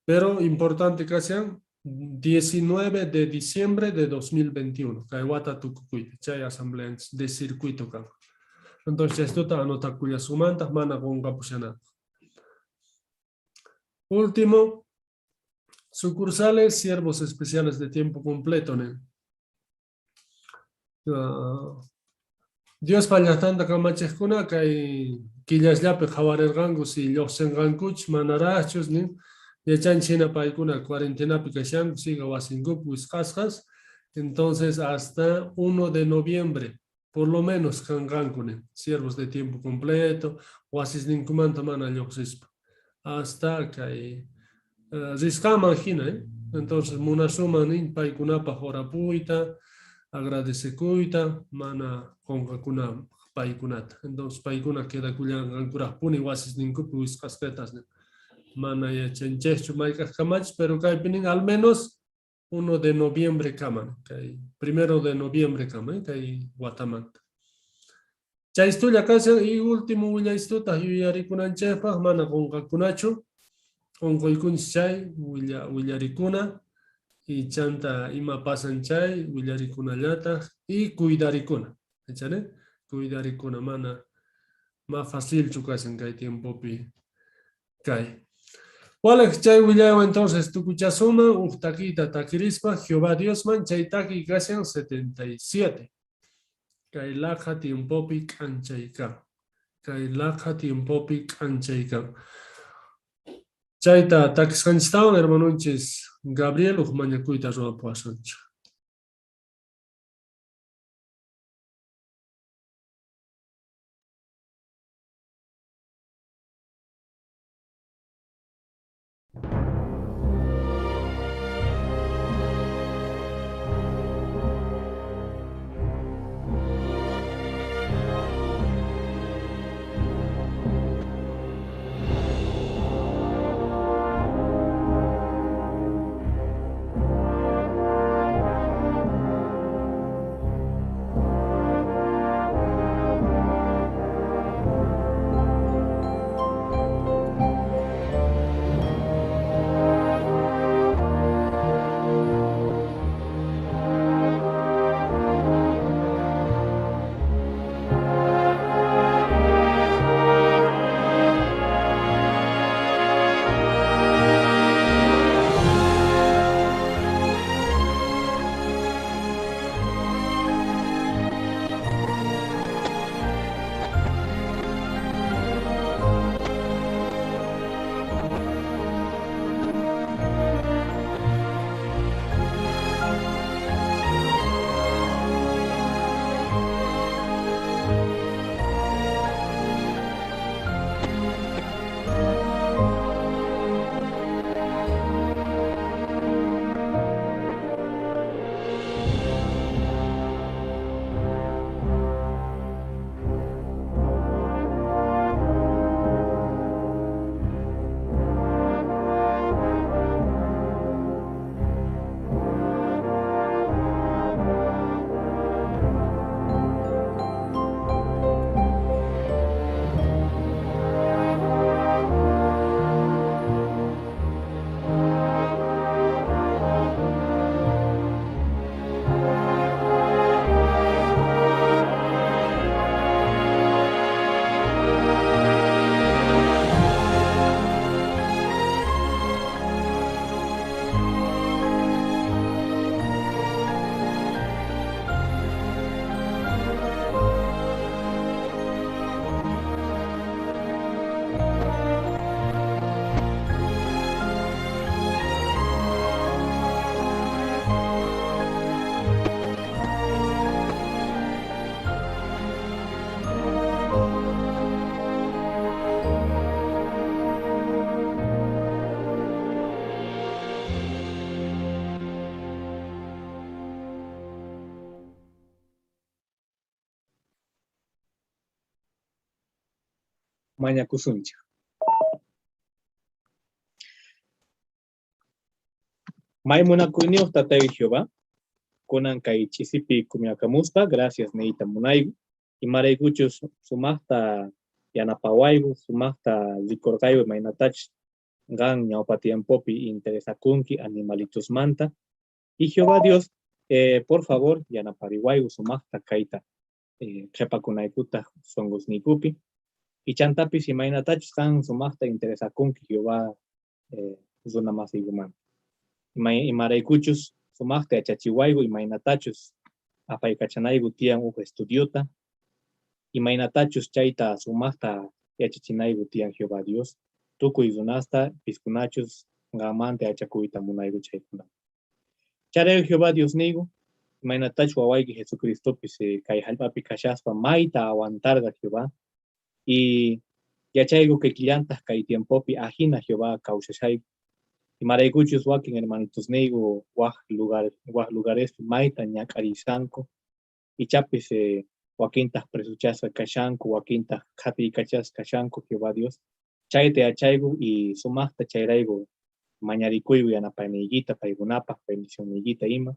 Pero importante que sean 19 de diciembre de 2021. Kaiwata tukukuy, chay asamblea de circuito kanga. Entonces esto está anotakuya sumantas mana gonga pushana. Último. Sucursales, siervos especiales de tiempo completo. Dios palyatanta kamachejkuna kay killallapi jawarergankus y lluqsingankuch manarachus nin yachanchina paykuna cuarentenapi kashanku siga wasinkupi wisqasqas. Entonces hasta 1 de noviembre por lo menos kangankune siervos de tiempo completo wasisninkumanta mana lluqsispa hasta kay Rizkama hina, entonces munasuma nin paikunapa horapuita, agradecekuita, mana konkakuna paikunata. Entonces paikuna queda kuyan puni wasis ninkupi wisqaspetas mana yachanchechu maikaj kamach, pero kaypinin al menos 1 de noviembre kaman, kay 1 de noviembre kaman, kay Guatamanta. Chaystulla kasan y último willaystuta yuyarikunanchepaj mana konkakunachu. Onkoykunchis chay willarikuna y chanta ima pasan chay willarikunallata y cuidarikuna. ¿Echane? Cuidarikuna mana más fácil chukasen kay tiempopi kay. Walek chay willawa entonces tukuchasuma uftakita takirispa Jehová Diosman chay taki kasen 77. Kay laja tiempopi kanchayka. Kay laja tiempopi kanchayka. Chayta takisqanchistawan hermanunchis Gabriel mañakuyta ruwapuasunchu. mañakusuncha. Maimunakuyniuq Tatayu Jehová, kunan kay chisipi kumiakamuspa, gracias neita munaygu, imaraykuchus sumaqta yanapawaygu, sumaqta rikurqaygu imaynatachus gan ñawpa tiempopi interesakunki animalitusmanta, y Jehová Dios, por favor, yanapariwaygu sumaqta kayta qhipakunaykutaq sonqusniykupi, y chantapis imaynatachus gan sumaqta interesakunki Jehová runa masiymanta. Imaraykuchus sumaqta yachachiwaygu imaynatachus apaykachanaygu tiyan uj estudiota, imaynatachus chayta sumaqta yachachinaygu tiyan Jehová Dios, tukuy runasta piskunachus qanmanta yachakuyta munaygu chaykuna. Charay Jehová Dios nigu, imaynatachus wawayki Jesucristopis kay hallp'api kashaspa mayta aguantarqa Jehová, y yachaygu que killantaj kay tiempopi ajina Jehová kawsashayku, imaraykuchus wakin hermanitos nigu waj lugarespi mayta ñak'arisanku, ichapis wakintaj presuchasqa kashanku, wakintaj qhatiykachasqa kashanku Jehová Dios, chayta yachaygu y sumaqta chayraygu mañarikuygu yanapayniykita paykunapaq bendicionniykita ima,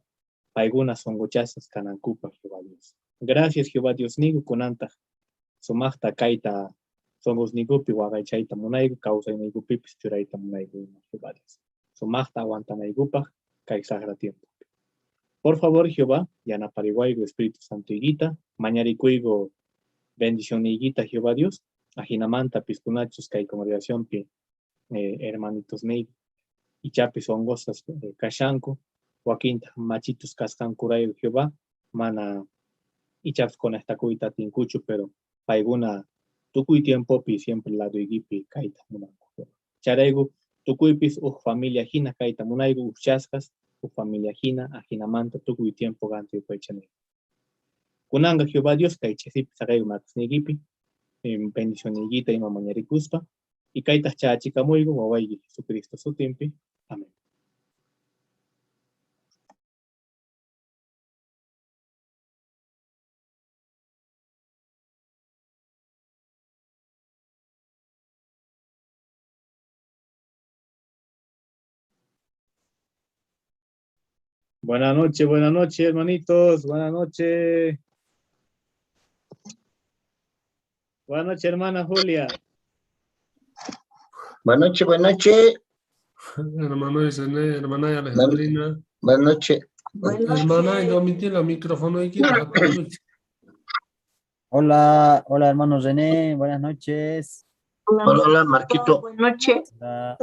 paykuna songochasas kanankupak Jehová Dios. Gracias Jehová Dios nigu kunantaj sumaqta kayta sonqusniykupi waqaychayta munaygu, kawsayniykupipis churayta munaygu ima Jehová Dios. Sumaqta aguantanaykupaq kay sagra tiempo. Por favor Jehová, yanapariwaygu Espíritu Santo higuita, mañarikuygu bendición higuita Jehová Dios, ajinamanta piskunachus kay congregacionpi hermanitos neygu, ichapis ongosas kashanku, wakinta machitus kaskankuraygu Jehová, mana ichapis conectakuyta tinkuchu, pero payguna tukuy tiempopi siempre lado igipi kayta munanku. Charaygu tukuypis familia hina kayta munaygu uchaskas, familia hina, ajinamanta tukuy tiempo ganto yupaychanaygu. Kunanga Jehová Dios kay chisipi sakaygu matasnigipi, bendición higuita ima mañarikuspa, y kayta chachikamuygu wawaygi Jesucristo sutimpi. Amén. Buenas noches, hermanitos. Buenas noches. Buenas noches, hermana Julia. Buenas noches, buenas noches. Hermano Isene, hermana Alejandrina. Buenas noches. Hermana Domitila, micrófono y quita. Hola, hola hermano René, buenas noches. Hola, hola Marquito. Buenas noches. Hola,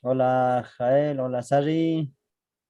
hola Jael, hola Sari.